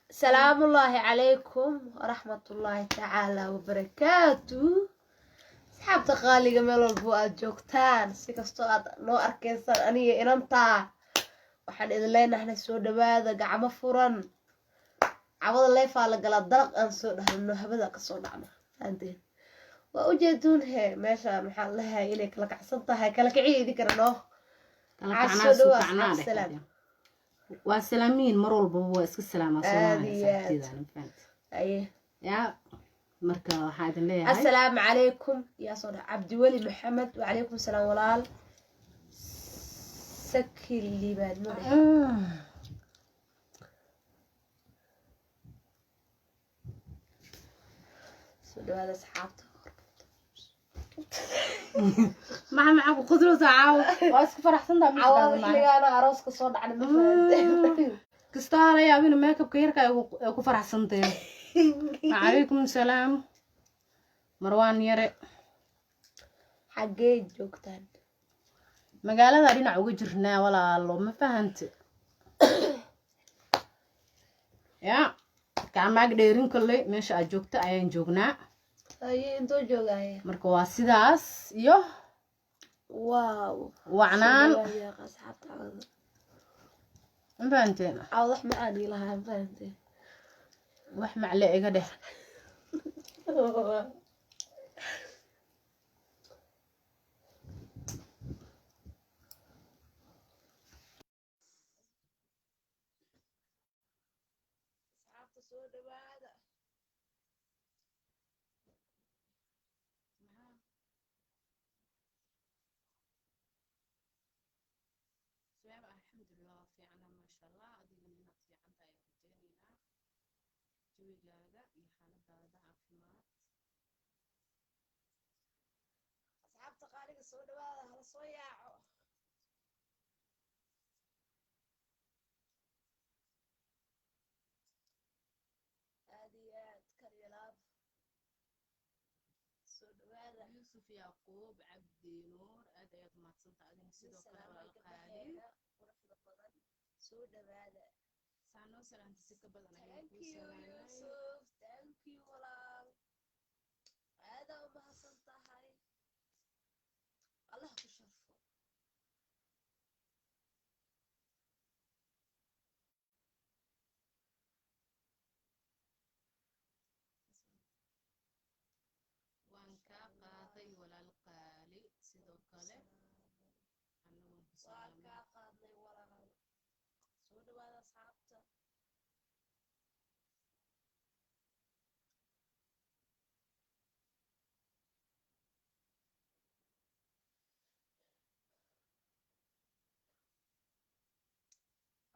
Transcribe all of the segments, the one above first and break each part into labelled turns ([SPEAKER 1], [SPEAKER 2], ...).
[SPEAKER 1] السلام الله عليكم ورحمة الله تعالى وبركاته. أصحاب تقالي جميل البوء جوكتان سيكستو نو أركيسان أني إنانتا وحن إذا لينا إحنا سودا باذا قعمة فرن عوض الله فعلا قال درق أن سودا إنه هبدا كسودا عنا عندين وأوجدون هي ماشى محلها إليك لك عصبتها كلك عيدي كرنوه
[SPEAKER 2] عسودوا السلام وسلامين مرول بابا اسك السلام عليكم
[SPEAKER 1] أيه
[SPEAKER 2] يا مركا واحد اللي
[SPEAKER 1] السلام عليكم يا صدى عبد الولي محمد وعليكم السلام ولال سكي اللي بعد سودوا هذا سحابته
[SPEAKER 2] معك قدرة تعاود
[SPEAKER 1] واسك فرحتنا عوض اللي أنا عروسك صدى على مثلا
[SPEAKER 2] كستارة يا بينا ميك اب كيركا كفرح سنتين وعليكم السلام مروان يري
[SPEAKER 1] حقي جوكتان
[SPEAKER 2] magaalada dhinac uga jirnaa walaalo ma fahantay ya kaamaag dheerin kale meesha aad joogto ayaan joognaa
[SPEAKER 1] ay inta joogay
[SPEAKER 2] marka waa sidaas iyo
[SPEAKER 1] waaw
[SPEAKER 2] wacnaan
[SPEAKER 1] ya asxaabta
[SPEAKER 2] ma fahantay
[SPEAKER 1] awdax macaan ilaha ma fahantay
[SPEAKER 2] wax macle iga dheh الحمد لله في عنا ما شاء الله أدينا من في عنا يرجعنا جوي جادا يحنا هذا عفمات
[SPEAKER 1] أصحاب تقاليد السوداء هذا صياع هذه كريلاب السوداء
[SPEAKER 2] يوسف يعقوب عبد نور أديت ما تصنت أدين سيدو كلا القالي
[SPEAKER 1] سوداء هذا
[SPEAKER 2] سانو سلام تسكب بدنا
[SPEAKER 1] يوسف thank you ولا هذا وما صنت هاي الله كشرفه
[SPEAKER 2] وانكا قاضي ولا القالي سيدو كلا
[SPEAKER 1] وانكا قاضي ولا سوداء هذا صعبته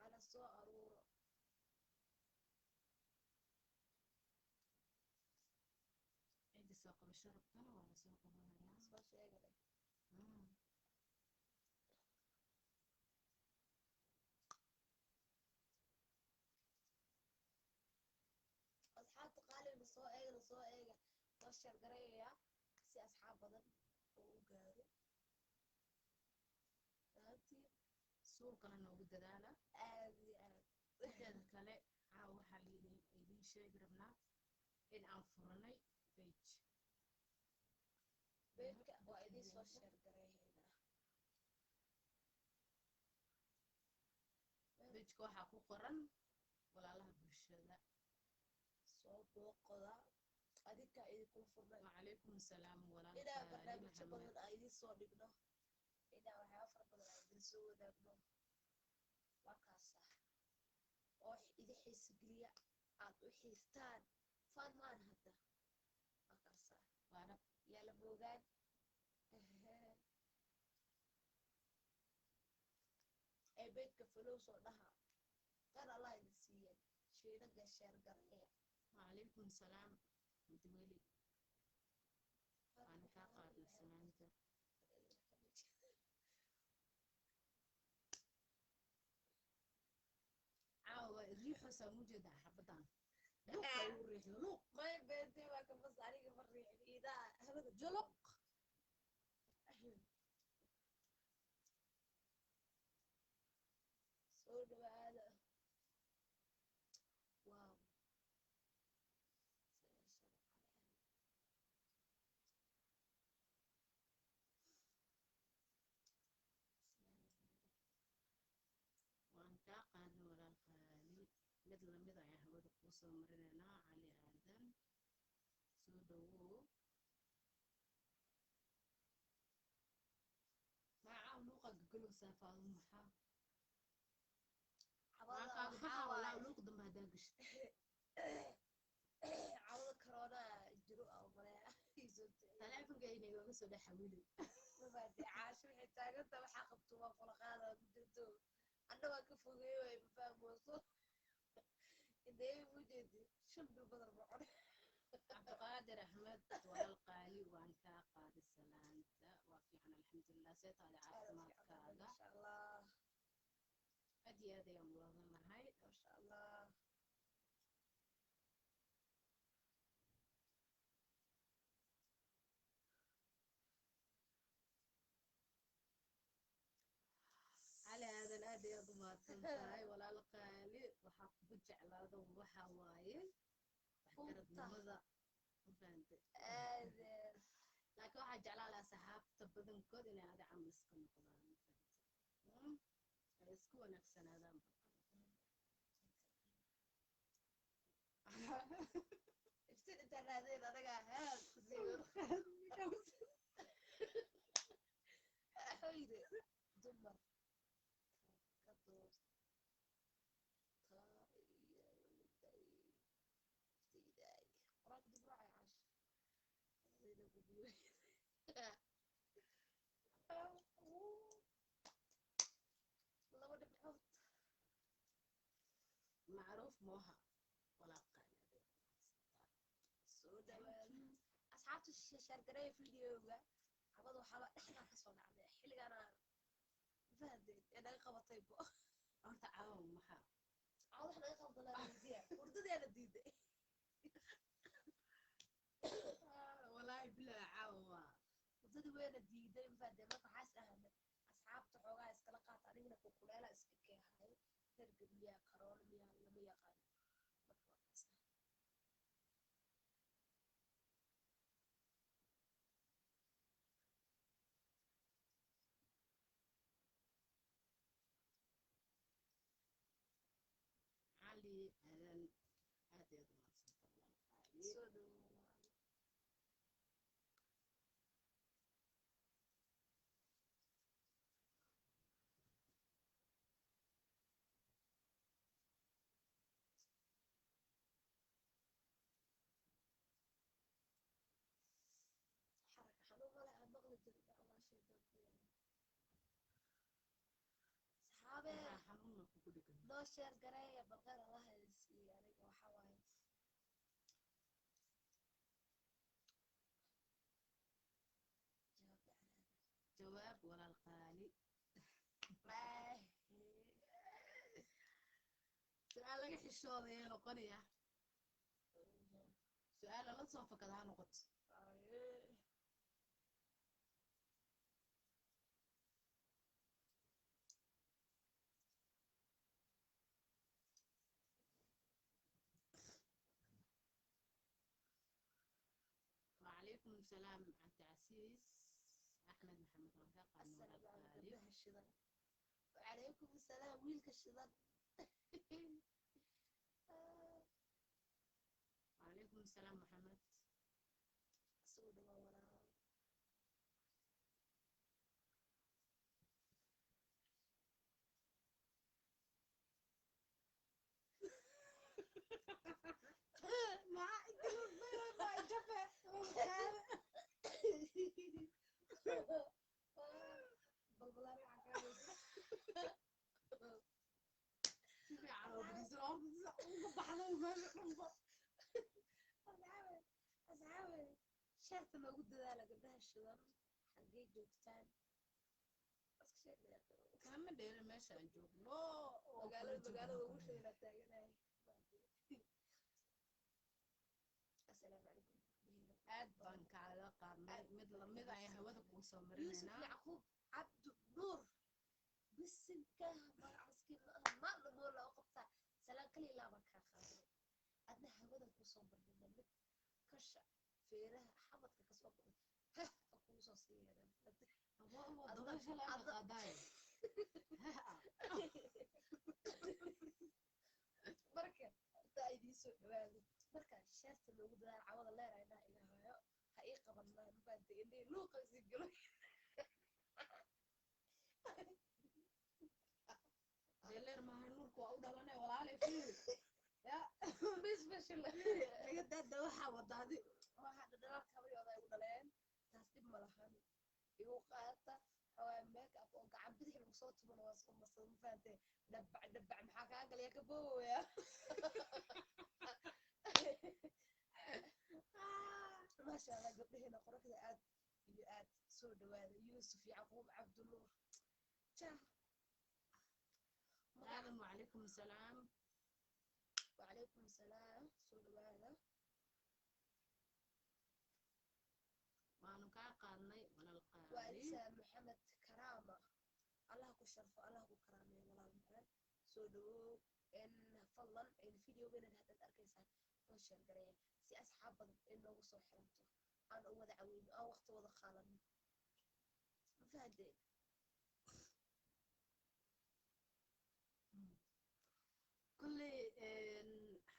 [SPEAKER 1] على سوء أرورو
[SPEAKER 2] عندي سوق بشرب كنا ولا سوق هنا
[SPEAKER 1] سوى شيء أصحاب تقالي لسوء إيجا وشر قرية سي أصحاب بدن وقارو فهمتي
[SPEAKER 2] سوق أنا وبدلالة
[SPEAKER 1] آدي
[SPEAKER 2] inteeda kale waxaa idin sheegi rabnaa in aan furanay
[SPEAKER 1] beedka waa idin soo sheer gareeyna
[SPEAKER 2] beedka waxaa ku qoran walaalaha bulshada
[SPEAKER 1] soo booqda adinka idinku furnay
[SPEAKER 2] وعليكم السلام walaalaha
[SPEAKER 1] ila barnaamijyo badan ay idin soo dhigno ila waxa afar badan ay idin soo wadaagno markaas oo idin xiisgeliya aad u xiistaan farmaan hadda markaas
[SPEAKER 2] waana
[SPEAKER 1] yaa la boogaan ee beedka flow soo dhaha qar Allah idin siiyay sheedaga sheer gareeya
[SPEAKER 2] وعليكم السلام متولي أنا كاقاد السلامة الريحة سموجة حبتان لوق
[SPEAKER 1] ما يبدي ما كان بس عليك مريح إذا هذا جلق سود هذا واو
[SPEAKER 2] mid lamid ayaan hawada kuu soo marinaynaa cali aadan soo dhawow magacaa luuqa gagalowsaa faado maxaa walaa luuq dambe haddaa gashid
[SPEAKER 1] cawada corona jiro oo maleeya
[SPEAKER 2] taleefanka inagaga soo dhex xawilay
[SPEAKER 1] mabaadi caasho waxay taaganta waxaa qabto waa falaqaada muddo annagoo ka fogeeyo ay mafahmooso indheeyo mujeedi shan bil badan bocon
[SPEAKER 2] cabdiqaadir axmed walaal qaali waan kaa qaaday salaanta waa fiican alxamdulilah see tahay caafimaadkaaga
[SPEAKER 1] masha allah
[SPEAKER 2] aad iyo aad ayaan mudan nahay
[SPEAKER 1] masha allah
[SPEAKER 2] cali aadan aad ayaad u mahadsan tahay walaal qaali waxaa kugu jeclaada waxa waaye waxgaradnimada mafahantay laakiin waxaa jeclaa lahaa saxaabta badankood inay adi camal iska noqdaan mafahantay ay isku wanaagsanaadaan
[SPEAKER 1] iftiin intaa raadeen adaga ahaan xoyde dumar ka doorta qoraalka dib raacay cash adayna gubiyo laba dhibcood
[SPEAKER 2] macruuf mooha walaal qaali
[SPEAKER 1] soo dhawaada asxaabta shaargareeya videoga cabada waxaaba dhexdaa kasoo dhacday xilligaana mafahadeen ee naga qabatay bo
[SPEAKER 2] horta caawa maxaa
[SPEAKER 1] wax naga qabdaladiya hurdadaana diiday
[SPEAKER 2] walaahi bilaa caawa waa
[SPEAKER 1] hurdadii weyna diiday mafahadeen marka waxaas ahana asxaabta xoogaa iskala qaata anigana kukuleela iska keehay hergab miyaa karool miyaa lama yaqaano marka waxaas
[SPEAKER 2] cali aadan aad ayaad u mahadsantahay walaal qaali
[SPEAKER 1] soo dhawaada حركة حلوة ولا مغلي جدا الله شيء دبي صحابي
[SPEAKER 2] maxaa xanuuna kugu dhigan
[SPEAKER 1] لو شير قراية بالغير الله يسي يعني وحواي جاوب على
[SPEAKER 2] jawaab walaal qaali
[SPEAKER 1] هذا
[SPEAKER 2] su-aal laga xishoodaye noqonaya su-aal lala soo fakada ha noqoto وعليكم السلام عبد العزيز أحمد محمد وانكا قادم
[SPEAKER 1] السلام
[SPEAKER 2] ولا
[SPEAKER 1] عليكم
[SPEAKER 2] الغالي
[SPEAKER 1] ده الشيطان وعليكم السلام ويلك الشيطان
[SPEAKER 2] وعليكم السلام محمد
[SPEAKER 1] سود ما وراء بلبلاري عكاوي
[SPEAKER 2] سيبي على بريزون
[SPEAKER 1] أسعاوي شرط ما قد ذلك قدها الشغل حقي جوكتان بس شيء
[SPEAKER 2] كلام دير ماشي أنجوب
[SPEAKER 1] وقالوا وش اللي تاجناي السلام عليكم
[SPEAKER 2] aad baan kaaga qaadnay mid lamid ayaan hawada kuu soo
[SPEAKER 1] يوسف
[SPEAKER 2] marinaynaa
[SPEAKER 1] يعقوب عبد نور بسنكه ما عسكر ما نقول له قبطة سلام كلي لا بكا خاطر أدنى هودا كوسو برنا مد كشع فيرها حمد كسو ها كوسو سيرا
[SPEAKER 2] ضباشة لا قاداي
[SPEAKER 1] مركا soo dhawaado markaan sheerta loogu dadaal cawada leeraynaa ilaahayo ha ii qabanaan mafaante indhii luuqa sii galo
[SPEAKER 2] leer maahay nuurku waa u dhalanay walaalay fiir ya
[SPEAKER 1] bisbashil
[SPEAKER 2] iga daada waxaa wadaadi
[SPEAKER 1] waxaa dhadhalaalka habayooda ay u dhaleen taas dhib ma lahan igu qaata hawaa makeup oo gacan bidix lagu soo tuman waa isku masan mafaante dhabac maxaa kaa galaya ka boowaya maasha allah gabdhaheena quruxda aad iyo aad soo dhawaada yuusuf yacquub cabdinuur jah
[SPEAKER 2] aadan wacalaykum asalaam
[SPEAKER 1] wacalaykum asalaam soo dhawaada
[SPEAKER 2] waanu kaa qaadnay walal qaali
[SPEAKER 1] waa insaan maxamed karaama allah ku sharfo allah ku karaameeyo walaal macaan soo dhawow fadlan videogeena haddaad arkaysaan oo sheer gareeya si asxaab badan ay noogu soo xiranto aan u wada caweyno aan waqti wada qaadano ma fahanteen
[SPEAKER 2] كل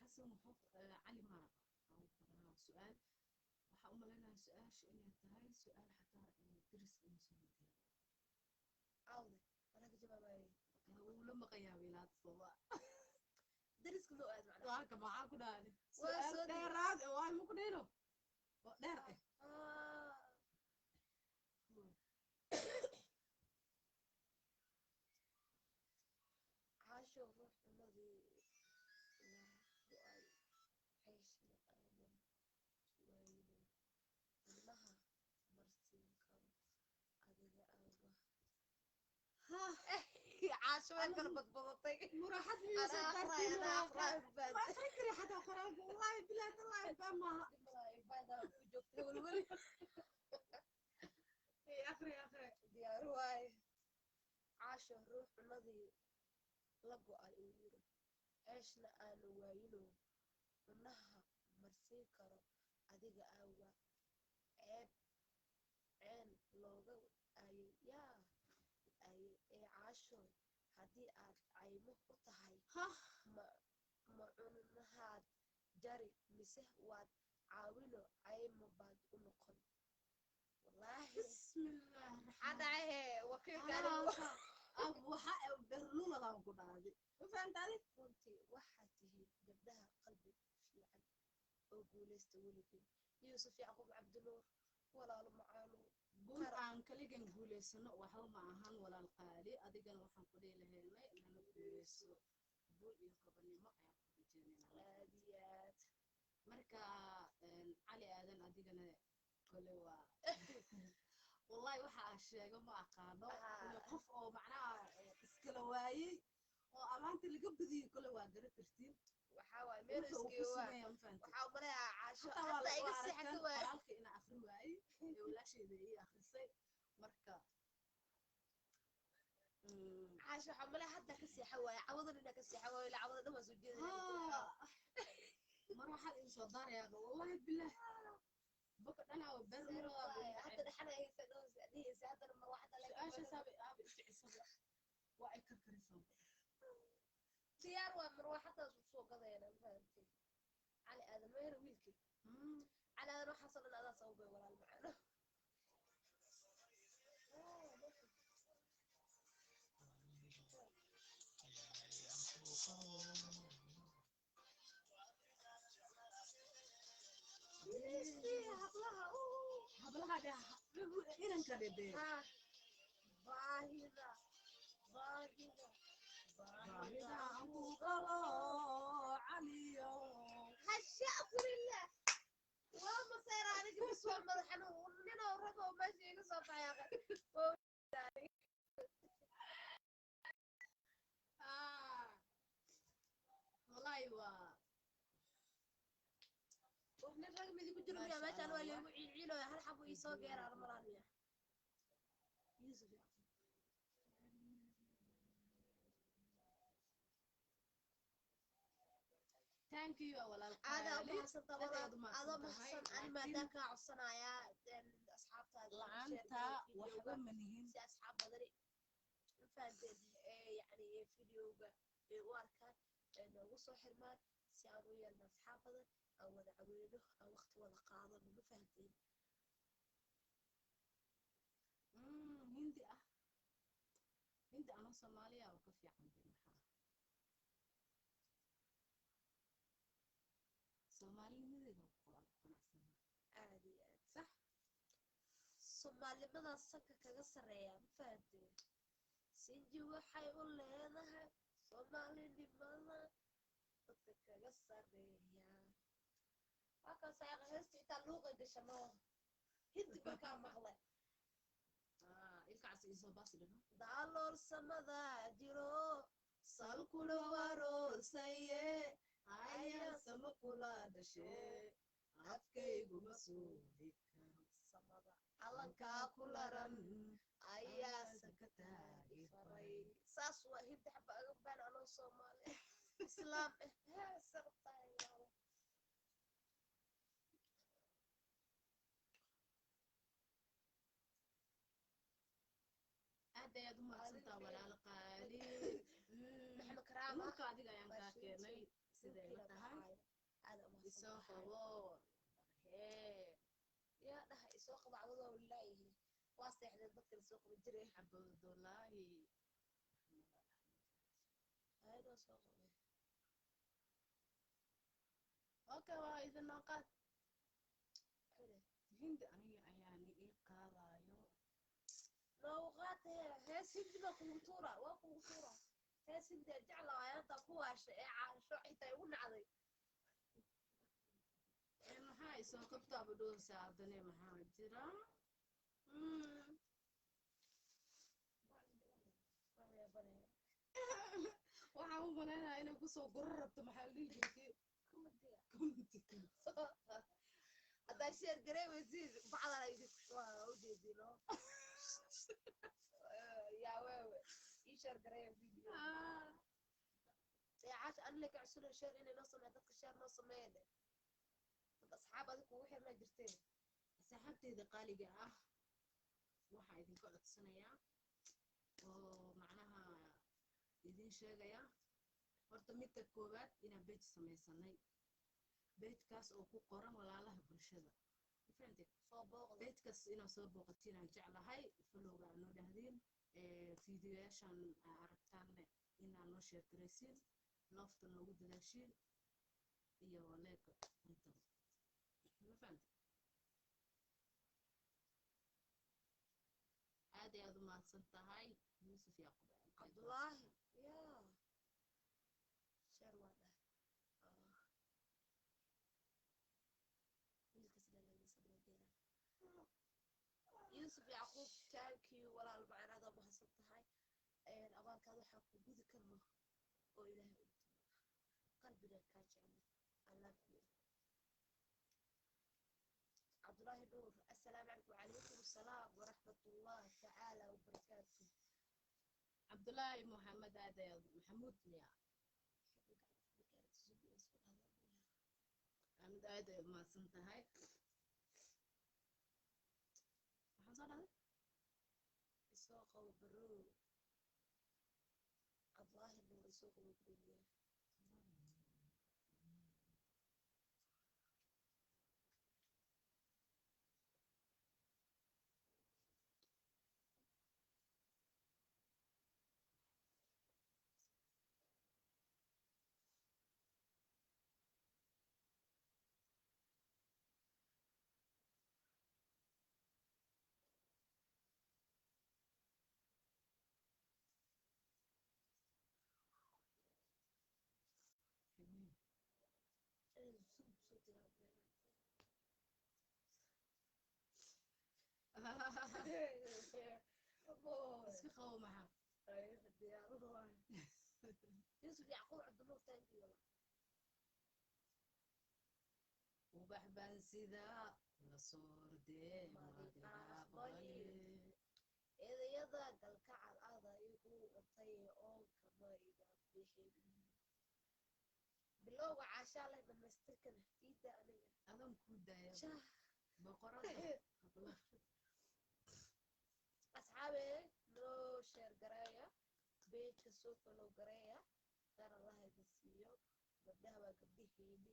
[SPEAKER 2] حسن وحط علي مرق أو فراها سؤال وحأم لنا سؤال شئني تهاي سؤال حتى درس إنسان
[SPEAKER 1] عاوده أنا كجوابي
[SPEAKER 2] ولما قيامي لا تصوى
[SPEAKER 1] درس كله قاعد معنا
[SPEAKER 2] وهاك معاكم داني سؤال دير هذا واي ممكن ديره دير
[SPEAKER 1] عاشوا روح الذي وأي عيش آدم ويلو إنها مرسين كم أدري أبا عاشوا كانوا بضبطي
[SPEAKER 2] مراحت
[SPEAKER 1] أنا أقرأ
[SPEAKER 2] ما فكري حتى أقرأ والله بلاد الله يفهمها
[SPEAKER 1] بعد وجبت والولي
[SPEAKER 2] أخري
[SPEAKER 1] ديار واي عاشوا روح الذي lagu ay u yiri eeshna aan waayino unaha marsiin karo adiga aawa ceeb looga ayay yaa ay caasho haddii aad caymo u tahay ma cunahaad jari mise waad caawino caymo baad u noqon wallaahi
[SPEAKER 2] bismillah
[SPEAKER 1] hadahe wakiilka
[SPEAKER 2] waxa berlula la ku dhaaday faantaadi
[SPEAKER 1] runtii waxa tihiin gabdhaha qalbi fiican oo guuleysta weligeen yuusuf yacquub cabdinuur walaalo macaano
[SPEAKER 2] guul aan kaligan guuleysano waxba ma ahan walaal qaali adigana waxaan ku leeyahay nala guuleyso guul iyo qabanimo ayaan ku rajeynaynaa
[SPEAKER 1] aad iyo aad
[SPEAKER 2] marka cali aadan adigana kole waa والله waxa sheego ma aqaano qof oo macnaha iskala waayay oo amaanta laga badiyo kale waa gara kartiin
[SPEAKER 1] waxa waay meel iskii waxa u maleeyaa caasho hadda iga sixata waay
[SPEAKER 2] halka ina akhri waayay ee walaasheeda ay akhrisay marka
[SPEAKER 1] caasho waxa maleeyaa hadda ka sixa waay cawadan ina ka sixa waay cawada dhan waa soo jeedinaysaa
[SPEAKER 2] mar waxa in soo daaraya wallahi billah بكره انا وبرر
[SPEAKER 1] حتى دحين هي فدوس هي سادر ما واحده لك
[SPEAKER 2] ايش سابق ابي استعصب واي كركرسو
[SPEAKER 1] ديار ومروحه سوق قضينا فهمتي علي ادم وين ويلكي على روح حصل ان هذا صوبي ولا المعنى
[SPEAKER 2] hablaha inan ka dhede
[SPEAKER 1] baahida
[SPEAKER 2] anku qalo caliyo
[SPEAKER 1] hasha kurillah waa masayra aniga biswa madaxana nina rago meesha iga soo baxay
[SPEAKER 2] wallahi waa
[SPEAKER 1] وإحنا الرقم اللي بجرب يا ما كانوا اللي يعينوا هل حبوا يسوق غير على مرانيا يوسف
[SPEAKER 2] thank you ولا
[SPEAKER 1] هذا أبو حسن طبعا هذا أبو حسن أنا ما ذاك عصنا يا أصحاب
[SPEAKER 2] لعنتا وحبا منهين
[SPEAKER 1] سي أصحاب بدري فادين يعني فيديو واركان إنه وصل حرمان si aan u yeelno asxaab badan aan wada caweyno aan waqti wada qaadano ma fahanteen
[SPEAKER 2] hindi ah hindi anoo soomaaliya oo ka fiican bay maxaa soomaalinimadeeda ku qanacsan
[SPEAKER 1] aad iyo aad
[SPEAKER 2] sax
[SPEAKER 1] soomaalimadaas sanka kaga sarreeya ma fahanteen sinji waxay u leedahay soomaalinimada dadka kaga sarreeya waa kaas ayaqa heesta xitaa luuqa gashano hindi markaa maqle
[SPEAKER 2] ilkaas isoo baasi dhino
[SPEAKER 1] daaloolsamada jiro salkuna waaroosaye ayaan sama kula dhashe afkayguma suudi karo samada calankaa ku laran ayaa sanka taagi faray saas waa hindi xaba aga baan anoo soomaali islaam sartaayao
[SPEAKER 2] aad ayaad u mahadsantaa walaal qaali
[SPEAKER 1] maxamed karaama
[SPEAKER 2] dhulka adiga ayaan kaa keenay siday la tahay isoo qabo hee
[SPEAKER 1] yaa dhaha isoo qabo cawadoo laayihi waa seexdeen dadka la soo qabo jiray
[SPEAKER 2] cabdulaahi
[SPEAKER 1] ayadoo soo qabay
[SPEAKER 2] okay waa idin noo qaad hindi aniga ayaan ii qaadayo
[SPEAKER 1] nooqaate hees hindi baa kugu tuura waa kugu tuura hees hindi jecla ayaanta ku waasha ee caasho xitaa igu nacday
[SPEAKER 2] maxaa isoo qabtaaba dhowrsa haddane maxaa jira waxaan u malaynaya inay kusoo goro rabto maxaa la dhihi jirtay
[SPEAKER 1] haddaa sheer gareeweysiin bacdana idinku shubaha ujeedino yaa wewe ii sheer gareeya video caasha anile ka cusuna sheer inay noo sameeya dadka sheer noo sameeyeen dad asxaab adi kugu xirnaa jirteen
[SPEAKER 2] asxaabteeda qaaliga ah waxaa idinka codsanayaa oo macnaha idin sheegaya horta midka koowaad inaan beej samaysanay beejkaas oo ku qoran walaalaha bulshada
[SPEAKER 1] soo booqda
[SPEAKER 2] beejkaas inaan soo booqatiin aan jeclahay falowga aan noo dhahdiin fiidiyoyaashan aragtaanne inaan noo sheer garaysiin loofta noogu dadaashiin iyo leeka intaba ma fahamta aad ayaad u mahadsan tahay yuusuf yaaqub
[SPEAKER 1] cabdulaahi yaa sheer waa dhah يوسف يعقوب تانكي ولا المعنى هذا ما حصلتها أبانك هذا حق وجود كلمة وإله قلبنا كان جعله الله فيه عبد الله نور السلام عليكم وعليكم السلام ورحمة الله تعالى وبركاته
[SPEAKER 2] عبد الله محمد هذا محمود يا أنا هذا ما سنتهاي حصل هذا
[SPEAKER 1] السوق وبرو الله نور السوق وبرو
[SPEAKER 2] اسكي خو معها
[SPEAKER 1] يوسف يعقوب عبد الله تانكي
[SPEAKER 2] وبحبان سيدا لصور دي ما دي
[SPEAKER 1] إذا يضع الكعب هذا يقول الطي أو كما إذا بيحب بالله عشان لما استكن إذا أنا
[SPEAKER 2] أنا مكودة يا بقرة
[SPEAKER 1] أصحابي لو شير قراية بيت السوق لو قراية ترى الله يدسيو
[SPEAKER 2] gabdhaha waa gabdhihiini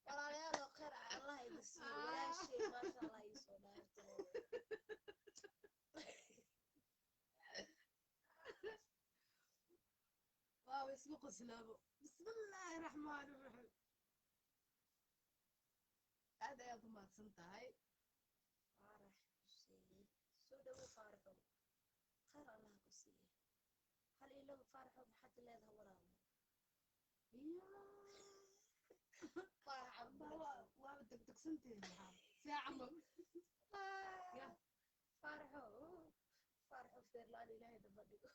[SPEAKER 2] walaalayaal oo khayr ah allah idin siiyo walaashay maasha allah ii soo dhaarto
[SPEAKER 3] waaw isma qoslaabo bismillaahi raxmaani raxiim aad ayaad u mahadsan tahay
[SPEAKER 2] faarax xuseen soo dhawow faaraxow khayr allah ku siiyo hal ilaga faaraxow maxaad leedahay walaalo
[SPEAKER 3] waaba degdegsantihin maxaa see camal
[SPEAKER 2] faaraxow feerlaan ilaahay daba dhigo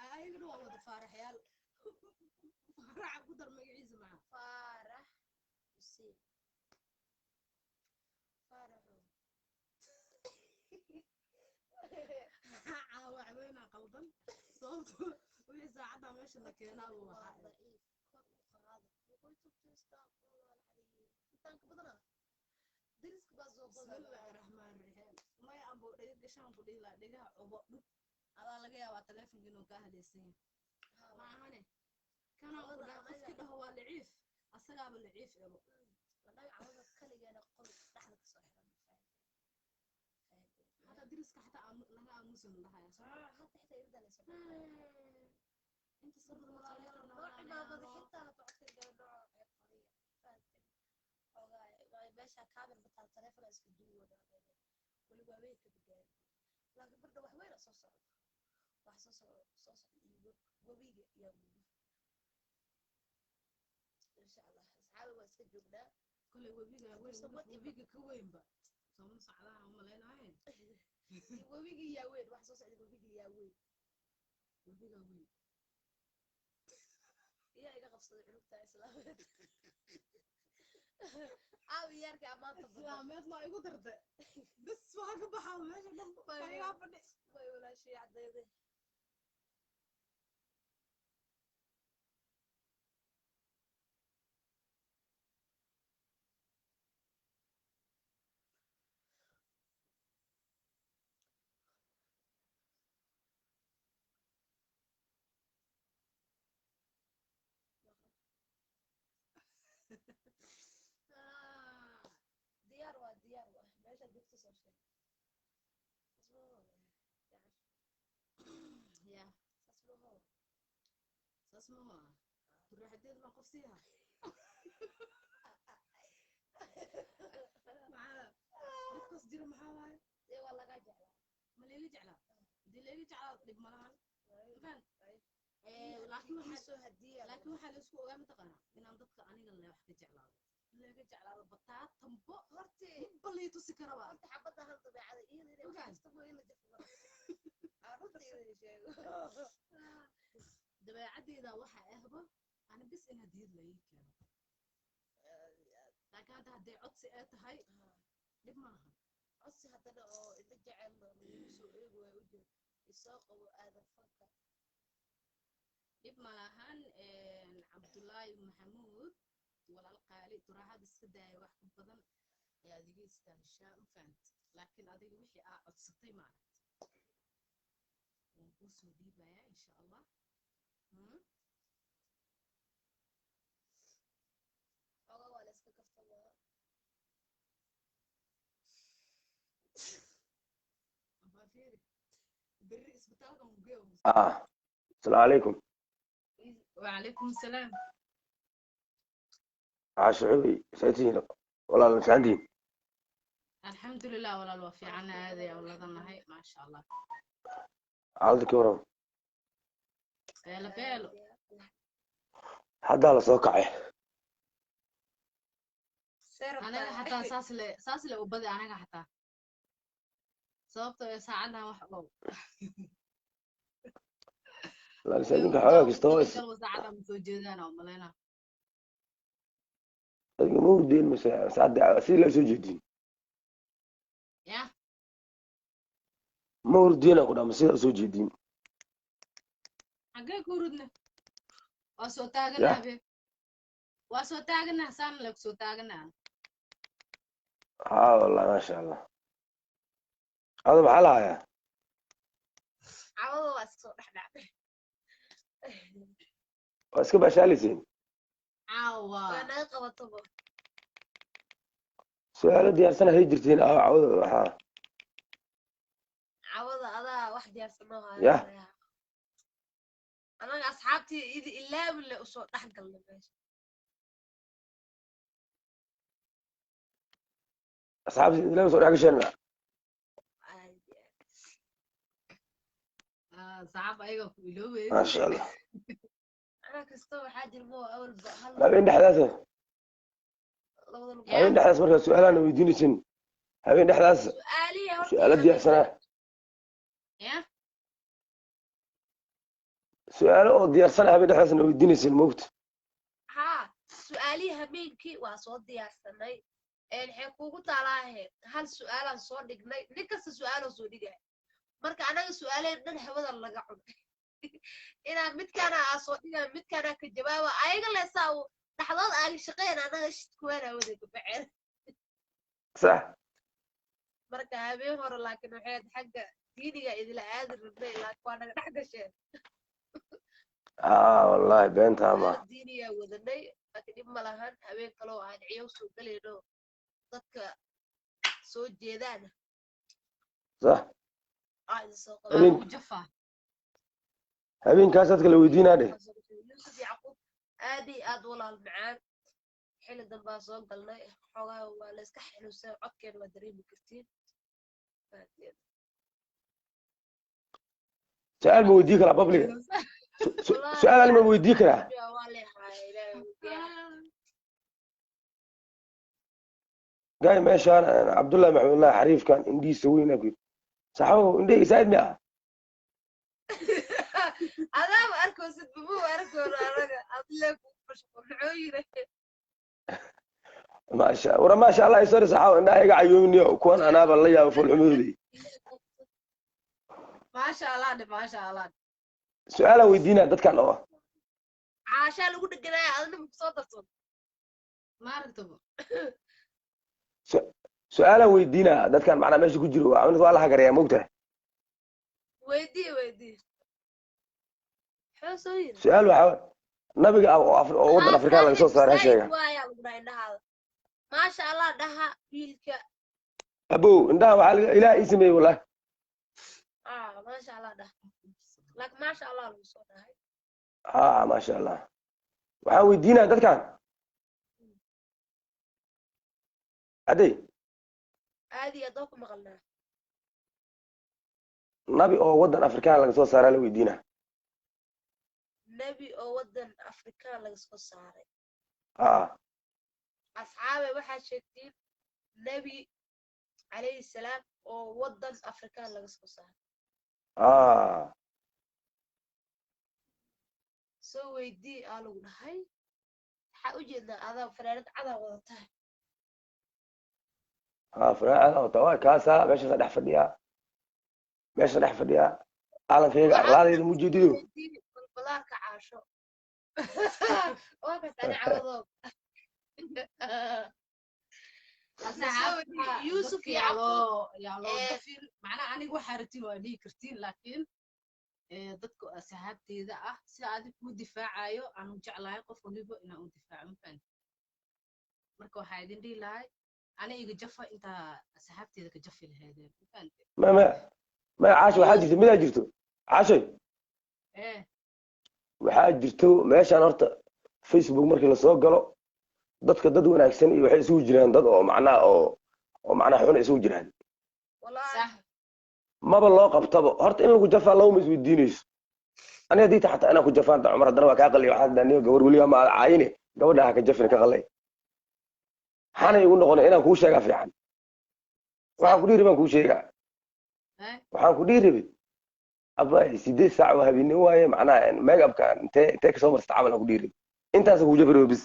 [SPEAKER 3] ayagana waa wada faaraxyaal faaraxa ku dar magaciisa maxaa
[SPEAKER 2] faarax xuseen faaraxow
[SPEAKER 3] caawa habeenaa qaldan sababto wixii saacaddaa meesha la keenaa buu
[SPEAKER 2] waa
[SPEAKER 3] ahaa
[SPEAKER 2] daciif kor u qaada wuxuu tubtiistaa intaan ka badana dariska baa soo
[SPEAKER 3] bismillaahi raxmaani raxiim maya ambo dhega gashaan ku dhihi lahaa dhegaha cubo dhub adaa laga yaabaa taleefonka inuu kaa hadaysan yahay ma ahane kanaa ku dhaha qofkii dhaho waa liciif asagaaba liciif ebo
[SPEAKER 2] anaga cawada kaligeena qol dhexda kasoo xiran
[SPEAKER 3] hada dariska xataa laga aamusan dhahaya
[SPEAKER 2] hata xitaa irdalaysa
[SPEAKER 3] inta sabir
[SPEAKER 2] cimaamada xitaa hata codka gaadho meesha kaamir bataa taleefona iska duwada weli waa weynka gaari laakiin bardha wax weyna soo socdo wax soo socdo webiga yaa webi insha allah asxaabi waa iska joognaa
[SPEAKER 3] kole webiga ka weynba sooma socdaan u malaynaayeen
[SPEAKER 2] webiga yaa weyn wax soo socda webiga yaa weyn
[SPEAKER 3] webiga weyn
[SPEAKER 2] iyaa iga qabsaday cunugta islaameed aabi yaarka amaanta
[SPEAKER 3] islaameed ma igu darta bas waa ka baxaa meesha dhan igaa fadhi
[SPEAKER 2] way walaashay cadayde diyaar waa meesha dugta soo sheeg
[SPEAKER 3] ya saas ma waa duraaxadeed baan qof siiha maxaa qofkas jira maxaa waaye
[SPEAKER 2] dee waa laga jeclaa
[SPEAKER 3] ma leega jeclaa hadii leega jeclaa dhib malahan faan laakiin waxaa la isku ogaa mataqaanaa inaan dadka aniga le wax ka jeclaado leega jeclaado bataa tambo
[SPEAKER 2] horti
[SPEAKER 3] balii tusi karaba
[SPEAKER 2] horta xabadda hal dabeecada iyada inay wax kasta mooy in la jafo runta iyada sheego
[SPEAKER 3] dabeecaddeeda waxa ahba ana bis in hadiyad la ii keeno laakiin hadda hadday codsi ee tahay dhib maaha
[SPEAKER 2] codsi haddana oo ina jecel lagu soo eego waa u jeed isoo qabo aadan fanka
[SPEAKER 3] dhib malahan cabdullaahi maxamuud walaal qaali duraaxad iska daaya wax ka badan ayaad iga istaahishaa ma fahanta laakiin adiga wixii aa codsatay maaragt waan kuu soo dhiibayaa insha allah
[SPEAKER 2] xogaa waa la iska kaftamaa
[SPEAKER 3] afaafeeri berri isbitaalkan ku geeyo
[SPEAKER 4] السلام عليكم.
[SPEAKER 3] وعليكم السلام
[SPEAKER 4] عاشعوي ساتين والله مش عندي.
[SPEAKER 3] الحمد لله ولا الوفي عنا هذا يا ولدنا هاي ما شاء الله
[SPEAKER 4] عاوزك ورا
[SPEAKER 3] بيلو بيلو
[SPEAKER 4] حد على صوكعي.
[SPEAKER 3] أنا حتى ساسلة وبدي أنا حتى صوبته يساعدنا وحبو
[SPEAKER 4] لا لسانك حواك استويس.
[SPEAKER 3] وساعدنا متوجدين وملينا
[SPEAKER 4] موردين مساعد أسيل سجدين.
[SPEAKER 3] يا
[SPEAKER 4] موردين أقول مسير سجدين.
[SPEAKER 3] xagee ku ridna waa soo
[SPEAKER 4] يا
[SPEAKER 3] taaganaa be waa soo taaganaa saan lag soo taaganaa
[SPEAKER 4] والله ما شاء الله هذا بحالها يا
[SPEAKER 1] cawada waa iska soo dhex dhacday
[SPEAKER 4] واسكب أشاليسين
[SPEAKER 3] caawa
[SPEAKER 1] waa naga qabataba
[SPEAKER 4] سؤال ديار سنة هيجرتين أو عود
[SPEAKER 1] cawada adaa wax diyaarsanoo
[SPEAKER 4] يا
[SPEAKER 1] haya anaga asxaabtii idi ilaabile usoo dhex galnay meesha
[SPEAKER 4] أصحابي لا مسؤول حق شيء
[SPEAKER 3] saxaab ayaga ku iloobeyn
[SPEAKER 4] ما شاء الله
[SPEAKER 1] ana kasta waxaa jirmo awalba hal
[SPEAKER 4] ما بين حداثة
[SPEAKER 1] labada lug
[SPEAKER 4] ما بين حداثة مركز سؤال أنا ويديني سن ما بين حداثة
[SPEAKER 1] su'aalihi horta
[SPEAKER 4] سؤال ديار سنة
[SPEAKER 3] ya
[SPEAKER 4] سؤال أو ديار سنة ما بين حداثة أنا ويديني سن موت
[SPEAKER 1] haa su'aalihii habeenkii waa soo diyaarsanay waxay kuugu taalaahe hal su'aalaan soo dhignay nin kasta su'aaloo soo dhigay marka anaga su'aaleen dhan hawada laga cunay inaan midkaana aa soo dhigan midkaana ka jawaaba ayaga leesaa uu dhaxdood aaga shaqeyn anaga shidkuweena hawada ka baxeen
[SPEAKER 4] صح
[SPEAKER 1] marka habeen hore laakiin waxay ahayd xagga diiniga idila aadi rabnay laakiin waa naga dhex gasheen
[SPEAKER 4] والله بينتها ما
[SPEAKER 1] diiniyaa wadanay laakiin dhib ma lahan habeen kaloo aan ciyow soo galayno dadka soo jeedaana
[SPEAKER 4] صح
[SPEAKER 1] aa idin soo
[SPEAKER 3] waa
[SPEAKER 4] habeen
[SPEAKER 3] lagu jafaa
[SPEAKER 4] habeen kaasaad kala weydiinaa dheh
[SPEAKER 1] yuusuf yacquub aad iyo aad walaal macaan xilli dambaa soo galnay xoogaa waa la iska xanuunsan codkeena waa dareemi kartiin
[SPEAKER 4] سؤال ما وديك لا بابلي سؤال أنا ما وديك لا
[SPEAKER 1] waa leehaay ilaahay
[SPEAKER 4] قاي ماشي أنا عبد الله محمد الله حريف كان إندي سوينا كده صحوا إندي يساعدني
[SPEAKER 1] adaaba arkoosid bamuu arkoona anaga adle ku mashquul muxuu yiri
[SPEAKER 4] ما شاء ورا ما شاء الله يصير صحوا إنها يقع يومني وكون أنا بالله يا فول حمودي
[SPEAKER 3] maasha allah dhe maasha allah
[SPEAKER 4] سؤال ويدينا ده كان أوه
[SPEAKER 1] caashaa lagu dheganaaya adna ma kusoo darsoon
[SPEAKER 3] maaragtaba
[SPEAKER 4] سؤال ويدينا ده كان معنا ماشي كجرو عملت والله حاجة يا موته
[SPEAKER 1] weydii muxuu soo yiri
[SPEAKER 4] سؤال وحاول نبي أو وضع أفريقيا اللي صار صار هالشيء
[SPEAKER 1] waayaa lagu dhahay indhahaada maasha allah dhaha wiilka
[SPEAKER 4] أبو إنها وحال إلى اسمي والله
[SPEAKER 1] maasha allah dhaha laakiin maasha allah lagu soo dhahay
[SPEAKER 4] ما شاء الله وحاول ويدينا ده كان عدي
[SPEAKER 1] aad iyo aad oo ku maqalnaa
[SPEAKER 4] نبي أو وضع أفريقيا اللي صار صار ويدينا
[SPEAKER 1] nebi oo wadan afrikaan laga soo saaray asxaabe waxaa sheegtiin nebi calayhi salaam oo wadan afrikaan laga soo saaray soo weydii aa lagu dhahay waxaa u jeednaa adaa fanaanad cadaa wada tahay
[SPEAKER 4] فراعنة وتوا كاسة ماشي صدح فديا ماشي صدح فديا أنا كي أرلاد الموجودين
[SPEAKER 1] weydii balbalaarka caasho waa kas ani cawadoob yuusuf
[SPEAKER 3] yaa
[SPEAKER 1] yacquub
[SPEAKER 3] loo dafin macnaha aniga waxaa ratin waa dhihi kartiin laakiin dadka asxaabteeda ah si adig kuu difaacayo aan u jeclahay qof waliba inaan u difaaco mafahant marka waxaa idin dhihi lahay ana iga jafa intaa asxaabteeda ka jafi lahaydeen mafahant
[SPEAKER 4] ما عاش واحد جرت مين جرتو عاشي waxaa jirto meeshaan horta Facebook markii la soo galo dadka dad wanaagsan iyo waxay isugu jiraan dad oo macnaha xun isugu jiraan
[SPEAKER 1] wallaahi
[SPEAKER 4] maba loo qabtaba horta in lagu jafaa lawma isweydiinayso ani haddii ta xataa inaan ku jafaan ta cumar haddana waa kaa qaliya waxaan daniyo gabar weliba ma caayine gabadha ha ka jafin ka qalay waxaana igu noqonay inaan kuu sheegaa fiican waxaan ku dhiiri baan kuu sheegaa waxaan ku dhiiri abay 8 saac waa habeenimo waaye macnaha make-upka intee ka soo marsta camal aan ku dhiiri intaas ku jafiro bis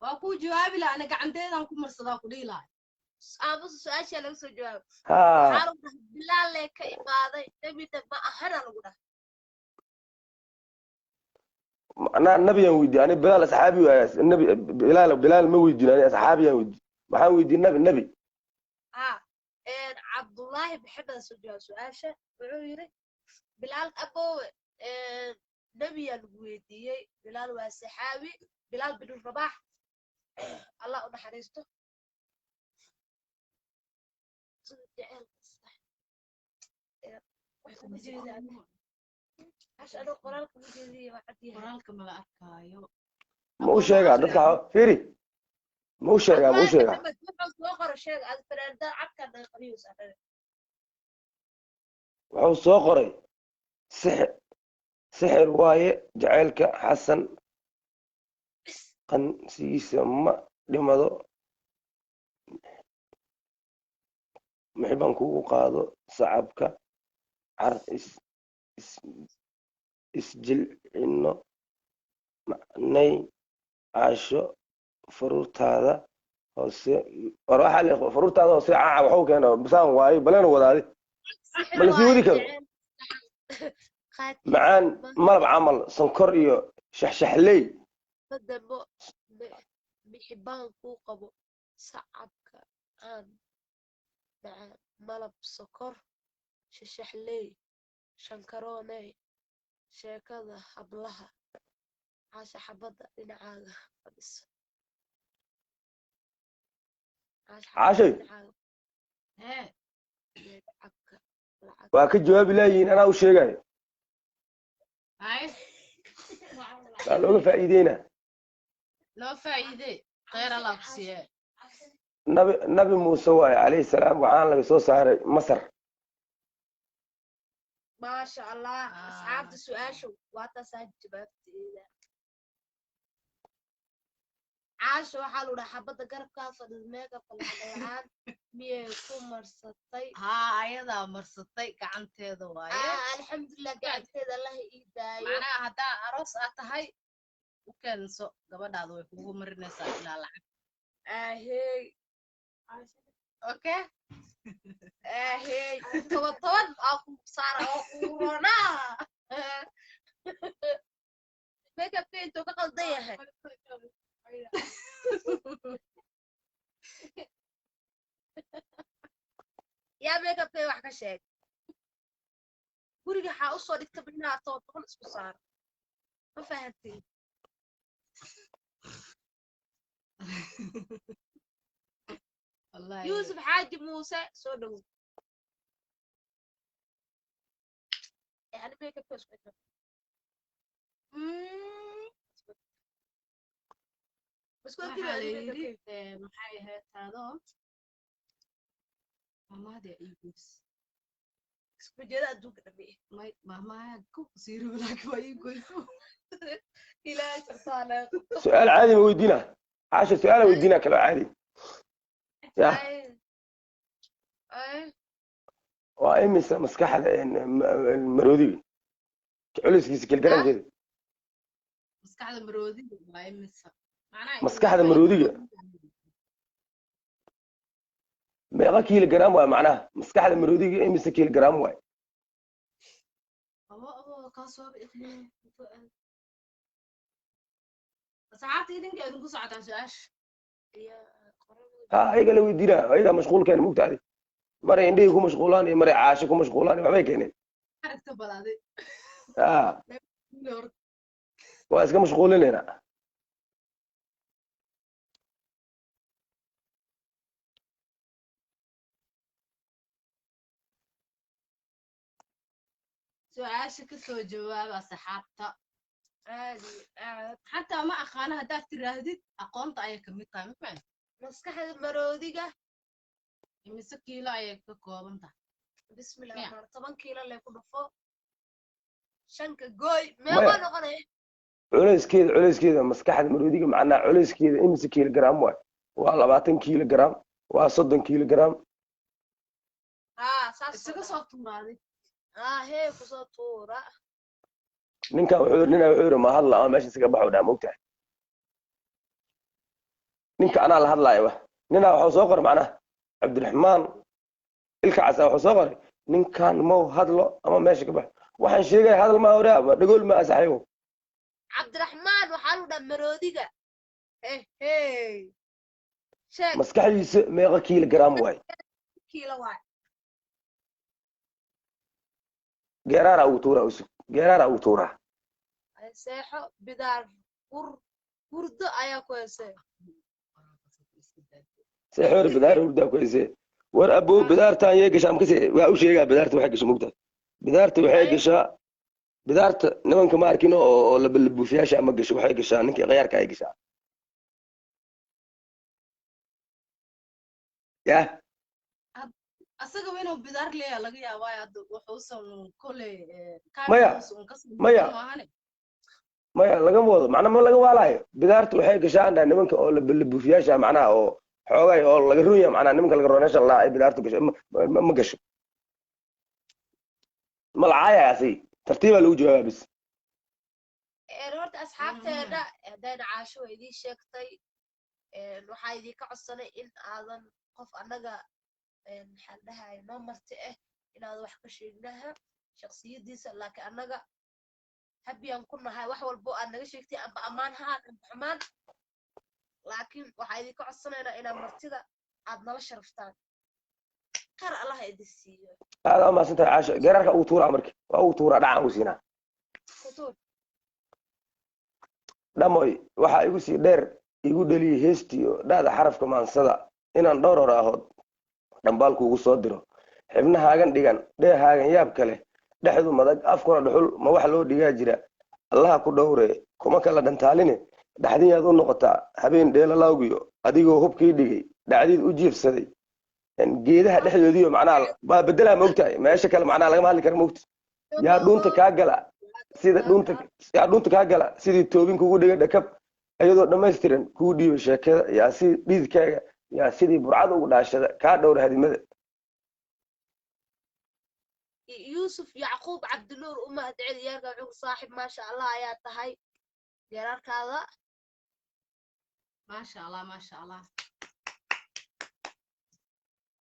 [SPEAKER 3] waa kuu jawaabi laha ana gacanteedaan ku marsadaa ku dhihi lahay
[SPEAKER 1] aamusa su-aashaa laga soo jawaabo
[SPEAKER 4] ha
[SPEAKER 1] waxaa lagu dhahay bilaalee ka imaaday nebina ma ahana lagu dhahay
[SPEAKER 4] أنا النبي ويدي أنا بلال أصحابي النبي بلال ما ويدي أنا أصحابي ويدي ما ويدي النبي
[SPEAKER 1] ها عبد الله بحب اسجل سؤال وعيري بلال ابو نبي الويدي بلال وصحابي بلال بن الرباح الله نحرسته عشان قرالك مجيزية وعديها
[SPEAKER 3] qoraalka mala arkaayo
[SPEAKER 4] ما شيء dadka فيري ما شيء
[SPEAKER 1] محمد wuxuu soo qoro sheeg aad fanaanada cabka qariyo saareen
[SPEAKER 4] wuxuu soo qoray sixir waaye jacaylka xasan qansigiisa ma dhimado maxibaan kugu qaado sacabka car isjilcino macnay caasho faruurtaada hoose faruurtaada hoose caaca waxuu keena bisaan waaye baleena wadaade bal sii wadi karo macaan malab camal sonkor iyo shaxshaxley
[SPEAKER 1] fadamo bixibaan ku qabo sacabka aan macaan malab sokor shaxshaxley shankarooney sheekada hablaha caasha xabada dhinacaaga fadhiso
[SPEAKER 4] caashay
[SPEAKER 3] hee
[SPEAKER 1] cabka
[SPEAKER 4] waa ka jawaabi laayihiin anaa u sheegayo
[SPEAKER 3] hay
[SPEAKER 4] waa looga faa'iideynaa
[SPEAKER 3] noo faa'iide khayr allah ku siiye
[SPEAKER 4] nabi muuse waaye calayhi salaam waxaan laga soo saaray masar
[SPEAKER 1] ما شاء الله أصحاب السؤال شو واتساج جبابتي عاش وحلو حبة قرب كافة الميك اب الحلوان مية مرستي
[SPEAKER 3] ها ayada marsatay gacanteeda waaye
[SPEAKER 1] الحمد لله gacanteeda الله إيداي
[SPEAKER 3] macnaha hadaa aroos aad tahay u keenso gabadhaada way kugu marinaysaa ilaa lacag
[SPEAKER 1] هي
[SPEAKER 3] okay
[SPEAKER 1] هي طبعا أكو صار كورونا ميك اب انتو كقضيها يا ميك اب wax ka sheeg guriga waxa u soo dhigtay binaha toban isku saar ma fahantiin
[SPEAKER 3] wallahi
[SPEAKER 1] يوسف حاج موسى soo dhaw يعني ميك اب كويس بس كنت
[SPEAKER 3] waxaa la yidhi maxay ahayd taadoo maamaadii iigoys
[SPEAKER 1] isku jeeda adduunka dhammeeyay
[SPEAKER 3] may maamaha ku siiro laakiin waa iigoys
[SPEAKER 1] ilaahay subxaanahu
[SPEAKER 4] su-aal caadi ma weydiina caasha su-aala weydiina kaloo caadi ya waa imisa maskaxda maroodiga culiskiisa kelgarankeeda
[SPEAKER 3] maskaxda maroodiga waa imisa
[SPEAKER 4] maskaxda maroodiga meeqa kilogram waay macnaha maskaxda maroodiga imisa kilogram waay
[SPEAKER 3] abo kaasoo iqlin saacadii idinka idinku socotaan su-aasha
[SPEAKER 4] ha ayaga la weydiina ayagaa mashquul keena mugtaadi maray indhihii ku mashquulaan iyo maray caasho ku mashquulaan iyo waxbay keeneen
[SPEAKER 3] aragta balaaday
[SPEAKER 4] waa iska mashquulinayna
[SPEAKER 3] su-aasha kasoo jawaaba saxaabta xataa ma aqaana haddaad tiraahdid aqoonta ayay kamid tahay ma fahan
[SPEAKER 1] maskaxda maroodiga
[SPEAKER 3] imise kiilo ayay ka kooban tahay
[SPEAKER 1] bismillah 10 kiilo leh ku dhufo shanka gooy meeqa noqonay
[SPEAKER 4] culeyskeeda maskaxda maroodiga macnaha culeyskeeda imisa kilogram waay waa 20 kilogram waa 30 kilogram
[SPEAKER 1] saas
[SPEAKER 3] isaga soo tuuraaday
[SPEAKER 1] hee kusoo tuura
[SPEAKER 4] ninka wuxuu yiri ma hadla ama meesha iskaga baxo dhaa mogtahay ninka anaa la hadlaayo nina wuxuu soo qoray macnaha cabdiraxmaan ilka casa wuxuu soo qoray ninkan mau hadlo ama meesha ka baxo waxaan sheegay hadal ma hore ama dhagool ma asaxayo
[SPEAKER 1] cabdiraxmaan waxaa lu dhaa maroodiga hey sheeg
[SPEAKER 4] maskaxdiisa meeqa kiilogram waay
[SPEAKER 1] kiilo waay
[SPEAKER 4] geeraara ugu tuuraa usug geeraara ugu tuuraa
[SPEAKER 1] seexo bidaar hurdo ayaa ku heesee
[SPEAKER 4] seexoor bidaar hurdaa ku heesee war aboo bidaartaan yee gashaa makase waa u sheegaa bidaarta waxay gasho mugta bidaarta waxay gashaa bidaarta nimanka ma arkin oo labuufiyaasha ama gasho waxay gashaa ninkii khiyaarka ay gashaa yah
[SPEAKER 3] asaga inuu bidaar leeyahay laga yaabaa hadda wuxuusan kole
[SPEAKER 4] maya maya lagama wado macnaa ma laga waalaayo bidaarta waxay gashaa andhaa nimanka oo labuufiyaasha macnaha oo xoogay oo laga runya macnaa nimanka laga rooneesha laa ay bidaartu gasho ma gasho ma lacaayasi tartiibaa lagu jawaabaa bis
[SPEAKER 1] horta asxaabteena haddayna caasho waa idiin sheegtay waxaa idinka codsanay in aadan qof annaga maxaan dhahay noo marti ah inaadan wax ka sheegnaha shaksiyadiisa laakiin annaga habiyaan ku nahay wax walbo aad naga sheegtay amba ammaan haan amba xumaan laakiin waxaa idinka codsanaynaa inaad martida aad nala sharaftaan kar allaha idin siiyo
[SPEAKER 4] aada umaasantahay caasho geerarka ugu tuuraa marki waa ugu tuuraa dhacaan ugu siinaa dhamoy waxaa igu sii dheer igu dheliyey heestiyo dhada xarafka maansada inaan dhowr hor ahood dhambaalkuugu soo diro xibnahaagan dhigan dheehaagan yaab kale dhexdu madag afkuna dhuxul ma wax loo dhigaa jira allaha ku dhowre kuma kala dhantaaline dhaxdinyaad u noqotaa habeen dheelalawgiyo adigoo hubkii dhigay dhacdiid u jiifsaday geedaha dhexdoodiyo macnaha baa bedelaa moogtahay meesha kale macnaha lagama hadli kara moogta yaa dhuunta kaa gala yaa dhuunta kaa gala sidii toobin kugu dhiga dhakab iyadoo dhammaystiran kuu dhiiba sheekada yaa si dhididkaaga yaa sidii burcada ugu dhaashada kaa dhowra hadimada
[SPEAKER 1] yuusuf yacquub cabdinuur u mahadceli yaarka wuxuu saaxib maasha allah ayaa tahay geerarkaada
[SPEAKER 3] maasha allah maasha allah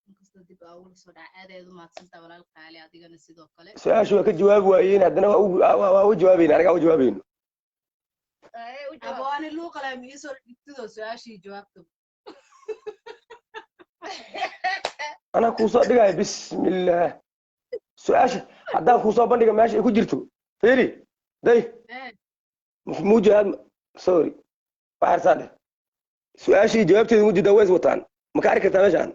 [SPEAKER 3] inkastoo dib aa ugula soo dhaca aadayd u mahadsantaa walaal qaali adigana sidoo kale
[SPEAKER 4] su-aashu waa ka jawaabi waayeen haddana waa u jawaabayna anigaa u jawaabayno
[SPEAKER 3] aboani luuqalaa miisoo dhigtidoo su-aashii jawaabta
[SPEAKER 4] anaa kuusoo dhigaya bismillaah su-aasha haddaan kuusoo bandhiga meesha ay ku jirto feri day mujahaad sorry waxarsaa dheh su-aashii jawaabteeda mujidaa way is wataan ma ka arki kartaa meeshaan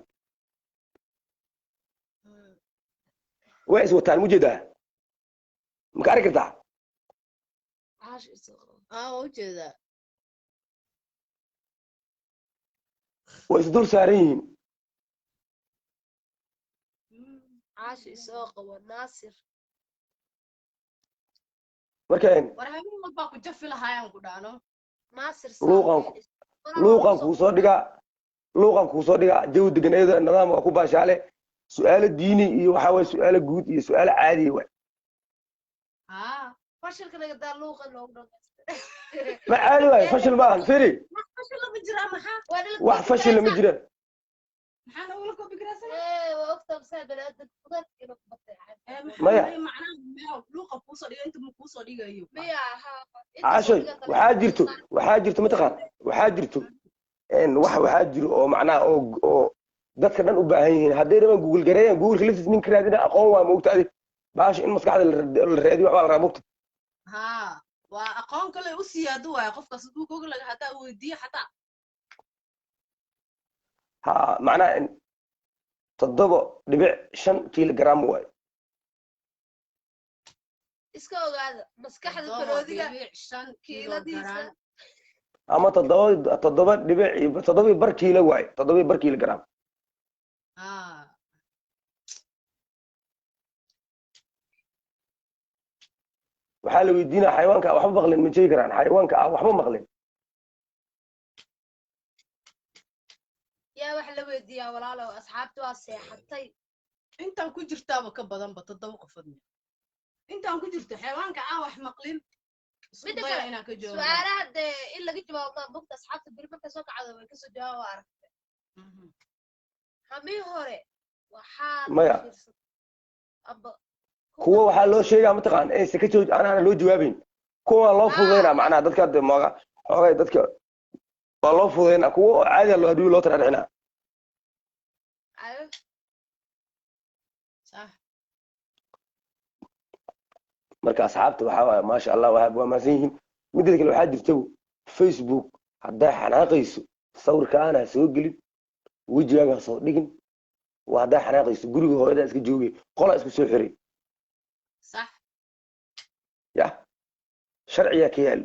[SPEAKER 4] way is wataan mujeedaa ma ka arki kartaa
[SPEAKER 3] ujeedaa
[SPEAKER 4] way is dul saaran yihiin
[SPEAKER 1] caashi isoo qabo naasir
[SPEAKER 4] markaan
[SPEAKER 3] war habeen walbaa ku jafi lahaayaan ku dhaano
[SPEAKER 1] naasir
[SPEAKER 4] luuqan kuusoo dhigaa jawi degan iyadoo nidaam waa ku baashaale su-aalo diini iyo waxaa waye su-aalo guud iyo su-aalo caadiya waay
[SPEAKER 1] fashilka naga daa luuqa loogu
[SPEAKER 4] ma caadi waayo fashil maahan firi
[SPEAKER 3] fashil lama jiraa maxaa
[SPEAKER 4] wax fashila ma jiraan
[SPEAKER 3] maxaa nagula koobi karaysaa
[SPEAKER 1] waa ogtaa masaa banaadamka fudaadka inuu kubatay
[SPEAKER 4] maya
[SPEAKER 3] macnaha luuqa kuusoo dhiga inta kuusoo dhigayo
[SPEAKER 1] miya
[SPEAKER 4] caashoy waxaa jirto mataqaan waxaa jirto waxaa jiro oo macnaha oo dadka dhan u baahan yihiin hadday rabaan google gareeyaan google laftiis ninka raadina aqoon waa moogta adi baasha in maskaxda la raadiyo waxbaa la rabaa moogta
[SPEAKER 3] waa aqoon kale u siyaado waaya qofkaas hadduu google laga hadaa weydiiyo xataa
[SPEAKER 4] ha macnaha 7.5 kilogram waay
[SPEAKER 1] iska ogaada maskaxda baroodiga kiiladiisa
[SPEAKER 4] ama 7.5 kiilo waay 7 kilogram waxaa la weydiinaa xayawaanka waxba maqlin ma sheegi karaan xayawaanka waxba maqlin
[SPEAKER 1] yaa wax la weydiiyaa walaalow asxaabti waa seexatay
[SPEAKER 3] intaan ku jirtaaba ka badanba 7 qofood intaan ku jirto xayawaanka aan wax maqlin
[SPEAKER 1] su-aalaha dee in laga jawaabo maa bogta asxaabta beri marka soo kacdo way kasoo jawaabo aragtay hamii hore waxaa
[SPEAKER 4] maya kuwa waxaa loo sheegaa mataqaan aysa ka joog anaana loo jawaabayn kuwa loo fududeyna macnaha dadka de mooga xoogay dadka waa loo fududeyna kuwa caadi loo hadii loo tarixina
[SPEAKER 3] صح
[SPEAKER 4] marka asxaabta waxa waaye ma sha Allah waa maasan yihiin midda kale waxa jirta Facebook hadda xanaaqayso sawirkaana soo gelin wajigaaga soo dhigin waa hadda xanaaqayso guriga hooyada iska joogay qola isku soo xiray
[SPEAKER 3] صح
[SPEAKER 4] ya sharciya ka yaal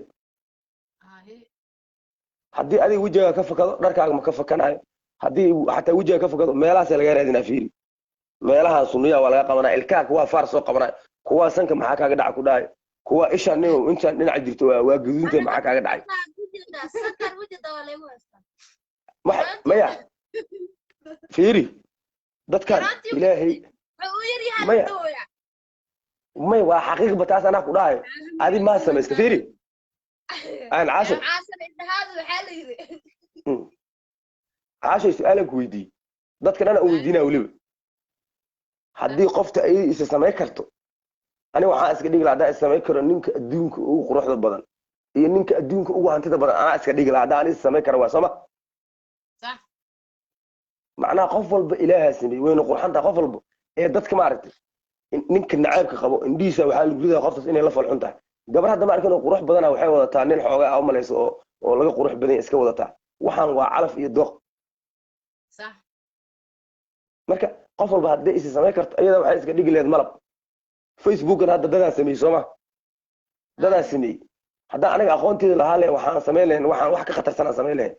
[SPEAKER 3] هاي
[SPEAKER 4] haddii adiga wajigaaga ka fakado dharkaaga ma ka fakanayo haddii xataa wajigaaga ka fakado meelahaas laga raadinaa fiiri meelaha sunniya waa laga qabanaa ilkaha kuwa faar soo qabanaa kuwa sanka maxaa kaaga dhaca ku dhahay kuwa isha nin inta dhinaca jirto waa gaduunta maxaa kaaga dhacay maya fiiri dadkan ilaahay maya may waa xaqiiqba taas anaa ku dhahay adi maa samaysta fiiri aan caashir caashir su-aalan ku weydiiyey dadkan ana u weydiinaa weliba haddii qofta ay isa samayn karto ani waxaan iska dhigi lahaa haddaan is samayn karo ninka adduunka ugu quruxda badan iyo ninka adduunka ugu hantida badan anaa iska dhigi lahaa haddaan is samayn karo waa sooma
[SPEAKER 3] صح
[SPEAKER 4] macnaha qof walba ilaahaa sameeyey wayna qurxantaa qof walba ee dadka maaragtay ninka nacaybka qabo indhihiisa waxaa lagu ridaa qoftaas inay la falxun tahay gabar hadda ma arkin oo qurux badana waxay wadataa nin xoogaa a u malayso oo laga qurux badan iska wadataa waxaan waa calaf iyo dooq
[SPEAKER 3] صح
[SPEAKER 4] marka qof walba hadday isi samayn karto iyada waxay iska dhigi lehed malab facebookan hadda dadaa sameeyey sooma dadaa sameeyey haddaan aniga aqoonteeda lahaa lehen waxaan samayn lahayn waxaan wax ka khatarsanaan samayn lahayn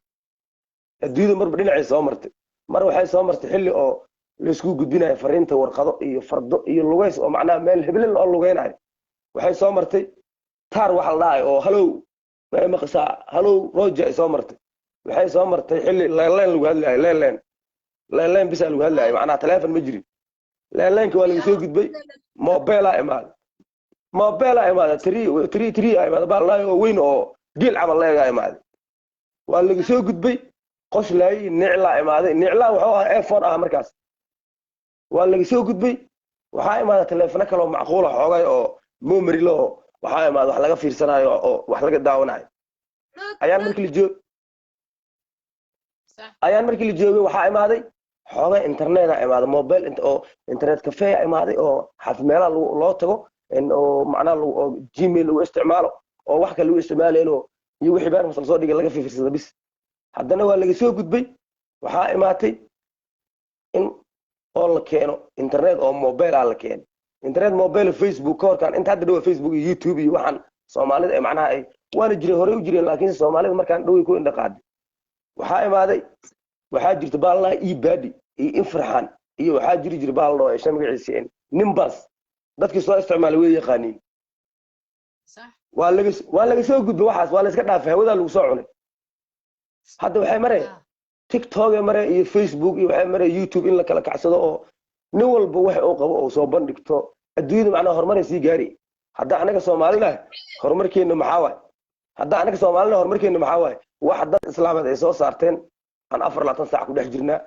[SPEAKER 4] adduunyada marba dhinacay soo martay mar waxay soo martay xilli oo laysku gudbinayo fariinta warqado iyo fardo iyo lugays oo macnaha meel heblen oo lugaynayo waxay soo martay taar waxa la dhahay oo halow way maqsaa halow roja ay soo martay waxay soo martay xilli leeleen lagu hadlayo leeleen bisa lagu hadlayo macnaha telefoon ma jirin leeleenka waa laga soo gudbay mobile imaada tiri imaada baalnaayo oo weyn oo geel camal leegaa imaada waa laga soo gudbay qoslaay niclaa imaaday niclaa wuxuu ahaa iPhone ah markaas waa laga soo gudbay waxaa imaada telefoon kale oo macquul ah xoogay oo memory loo waxaa imaada wax laga fiirsanayo oo wax laga daawanayo ayaan markii la joogay waxaa imaaday xoogay interneta imaaday mobile oo internet cafe imaaday oo xafmeelaha loo tago oo macnaha oo gmail lagu isticmaalo oo wax kale lagu isticmaaleeno iyo wixii baan masal soo dhigay laga fiirsado bis haddana waa laga soo gudbay waxaa imaatay in oo la keeno internet oo mobile ah la keeno internet mobile Facebook ka horkaan inta hadda dhawa Facebook iyo YouTube iyo waxaan Soomaalida ay macnaha ay waana jiray hore u jireen laakiin Soomaalida markaan dhaway ku indhaqaaday waxaa imaaday waxaa jirta baalna eBadi iyo Infrahan iyo waxaa jiray baalno ay shamagaciiseen Nimbus dadkii soo isticmaalay way yaqaaniin
[SPEAKER 3] صح
[SPEAKER 4] waa laga soo gudbay waxaas waa la iska dhaafay hawada lagu soo cunay hadda waxay mareen TikTok mareen iyo Facebook iyo waxay mareen YouTube in la kala kacsado oo nin walba wax uu qabo oo soo bandhigto adduunyada macnaha horumar sii gaari hadda anaga Soomaalida horumarkeena maxaa waay wax dad islaameed ay soo saarteen aan 24 saac ku dhex jirnaa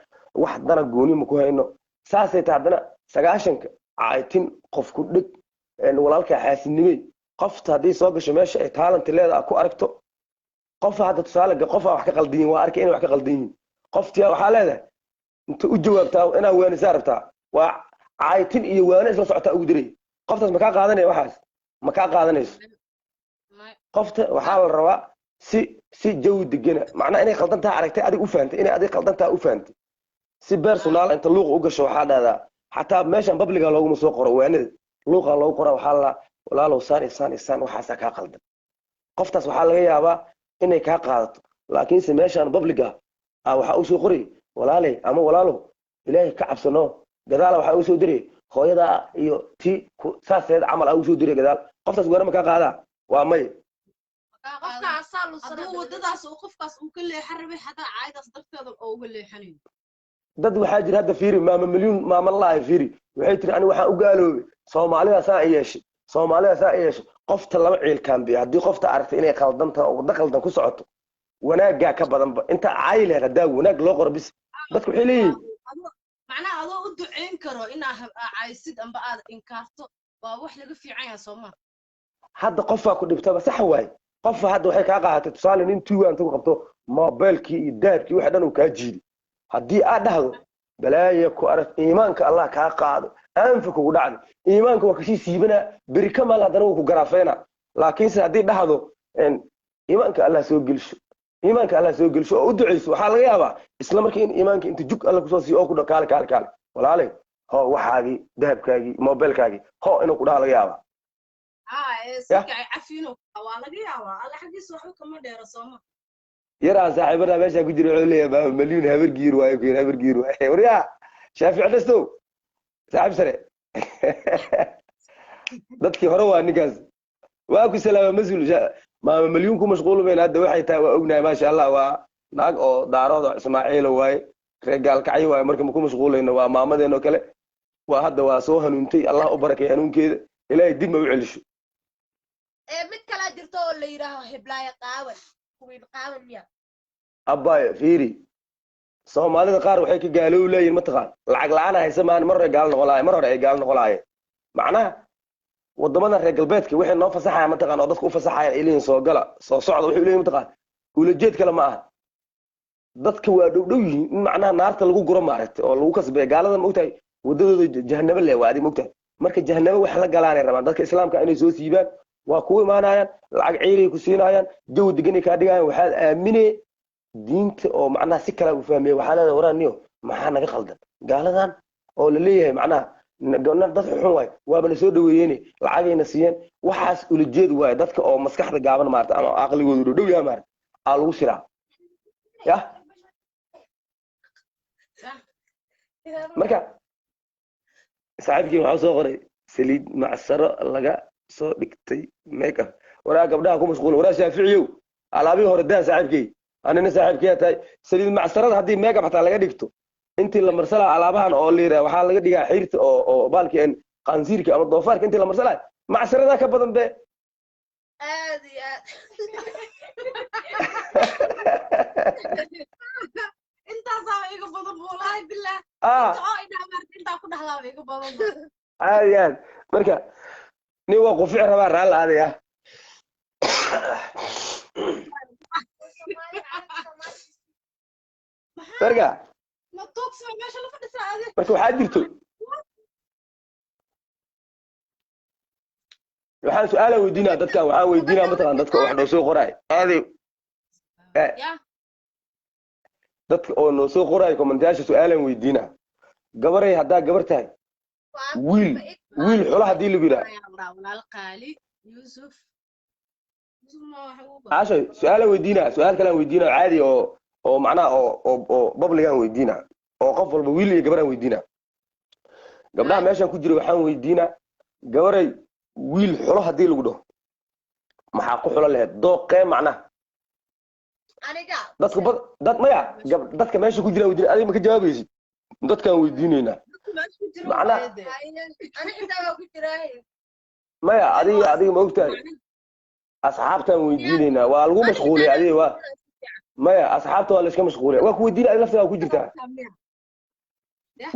[SPEAKER 4] wax dana gooni ma ku hayno saasay tahay haddana 90ka caayitin qof ku dhig walaalka xaasinimay qofta haddii soo gasho meesha ay talent leedahay ku aragto qof hadda tusaalaga qof wax ka qaldiin waa arkay in wax ka qaldiin qoftiya waxa leedahay inta u jawaabtaa inaa weynisa rabtaa waa caayitin iyo waana isla socotaa ugu diray qoftaas ma ka qaadanay waxaas ma ka qaadanayso qofta waxaa la rabaa si jawi degan macna inay qaldan tahay aragtay adiga u fahamtay inay adiga qaldan tahay u fahamtay si personal inta luuq u gasho waxa dhahdaa xataa meeshan publica loogu soo qoro waanada luuqa loogu qoro waxa la walaalow saan waxaas ka qaldan qoftaas waxa laga yaabaa inay ka qaadato laakiin si meeshan publica waxa uu soo qoray walaalay ama walaalow ilaahay ka cabsano gadaal waxa uu soo diray hooyada iyo ti saaseed camal uu soo diray gadaal qoftaas goorma ka qaada waa may
[SPEAKER 3] hadduu wadadaas uu qofkaas uu ka leexan rabay xataa caaydaas darteeda oo uga leexanayo
[SPEAKER 4] dad waxaa jira hadda fiiri maama milyuun maama laahay fiiri waxay tiri ani waxaan u gaaloobay Soomaalida saa yeeshay qofta lama ciil kaambiyo haddii qofta aragtay inay qaldantaa oo wada qaldan ku socoto wanaaga ka badanba inta caayilad hadaa wanaag loo qoro bis dadku waxay leeyihiin
[SPEAKER 3] macnaha adoo u duceyn karo inaa caaysid amba aad inkaarto waa wax laga fiican yahay Soomaa
[SPEAKER 4] hadda qofaa ku dhibtaba sax waaye qofa hadda waxay kaa qaadatay tusaale nin tuuga intuu qabto moobilkii iyo dahabkii waxa dhan uu kaa jiiday haddii aad dhahdo balaaya ku arag iimaanka allah kaa qaado aanfa kugu dhacdo iimaanka waa kasii siibanaa beri ka maal haddana wuu ku garaafeynaa laakiinse haddii dhahdo iimaanka allah soo gelsho iimaanka allah soo gelsho oo u ducayso waxaa laga yaabaa isla markii in iimaanka inta jug alla kusoo siiyo oo ku dhaho kaale kaale kaale walaalay ho waxaagii dahabkaagii moobilkaagii ho inuu ku dhaha laga yaabaa yaraa saaxiibada meesha ku jira wuxuu leeyahay baaba malyuun habar giir waayo keen habar giir waayo waryaa shaafici dhastow saaxiib sare dadkii hore waa ninkaas waa ku salaama mas-uul maama malyuun ku mashquul weyn hadda waxay tahay waa ognahay maasha allah waa naag oo daarooda ismaaciila waaye reer gaalkacyo waaye marka ma ku mashquulayno waa maamadeenoo kale waa hadda waa soo hanuuntay allah u barakay hanuunkeeda ilaahay dib ma u celisho
[SPEAKER 1] mid kala jirto oo la yiraahdo hiblaayo qaawan kuwiin qaawan miya
[SPEAKER 4] abbaaya fiiri soomaalida qaar waxay ka gaaloobi leeyihin mataqaan lacag la-aan haysa maan mar hore gaalo noqon lahayen mar hore ay gaalo noqon lahaayeen macnaha wadamadan reer galbeedka waxay noo fasaxayaan mataqaan oo dadka u fasaxayaan ilihin soo gala soo socda waxay leeyihin mataqaan ulajeed kale ma aha dadka waa dhowdhow yihiin in macnaha naarta lagu guro maaragtay oo lagu kasbaya gaalada maogtahay wadadooda jahanabo leh waa adi maogtahay marka jahanabo wax la galaanay rabaan dadka islaamka inay soo siibaan waa kuwa imaanayaan lacag ciiray ku siinayaan jawi deganay kaa dhigayaan waxaad aamine diinta oo macnaha si kala u fahmaya waxaa leedahay waraaniyo maxaa naga qaldan gaaladan oo la leeyahay macnaha dad xun waay waaba la soo dhaweeyeen lacagayna siiyeen waxaas ulajeed waay dadka oo maskaxda gaaban maarta ama aqligoodu dhow yahay maarta aa lagu siraa ya marka saaxiibkii waxaa soo qoray saliid macsaro laga soo dhigtay make up waraa gabdhaha ku mashquula waraa shaaficiyow alaabihii hore daa saaxiibkey anina saaxiibkeyaa tahay saliid macsarada haddii make up xataa laga dhigto intii la marsalaa alaabahan oo liira waxaa laga dhigaa xiirta oo baalkii qansiirka ama doofaarka intii la marsalaa macsaradaa ka badan be
[SPEAKER 1] aad iyo aad
[SPEAKER 2] intaasaa iga badan wallaahi billah intaa ku dhaxlaa iga badan
[SPEAKER 4] aad iyo aad marka nin waa qufici rabaa raalli aadaya marka marka waxaa jirto waxaan su-aala weydiinaa dadkan waxaan weydiinaa mataqaan dadka wax noo soo qoraay aaday dadka oo noo soo qoraay kommentayaasha su-aalan weydiinaa gabaray haddaa gabar tahay wiil xulo haddii lagu yidhaha ashay su-aalan weydiinaa su-aal kalaan weydiinaa caadi oo macnaha oo babligaan weydiinaa oo qof walba wiil iyo gabaraan weydiinaa gabdhaha meeshaan ku jira waxaan weydiinaa gabaray wiil xulo haddii lagu dhaho maxaa ku xulo lahayd dooqee macnaha dad maya dadka meesha ku jira weydiina adiga ma ka jawaabaysid dadkaan weydiinaynaa macnaha maya adiga ma ogtahay asxaabtaan weydiinaynaa waa lagu mashquulay adiga waa maya asxaabta waa la iska mashquulay waa ku weydiina adiga laftigaa ku jirtaa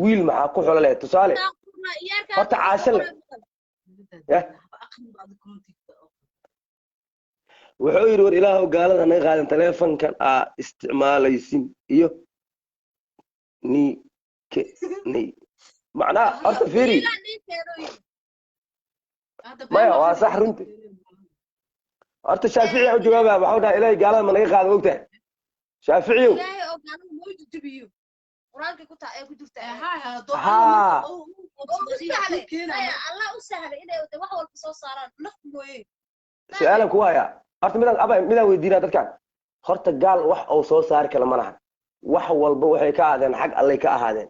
[SPEAKER 4] wiil maxaa ku xulo lahayd tusaale horta caasho le wuxuu yidhi war ilaahow gaalada naga qaadan taleefankan aa isticmaalaysin iyo macnaha horta fiiri maya waa sax runti horta shaaficiya u jawaaba waxau dhaha ilaahay gaalada ma naga qaadan ogtahay shaaficiyow su-aalan ku hayaa horta midaan weydiinaa dadkan horta gaal wax uu soo saari kala ma lahan wax walba waxay ka ahaadeen xag allay ka ahaadeen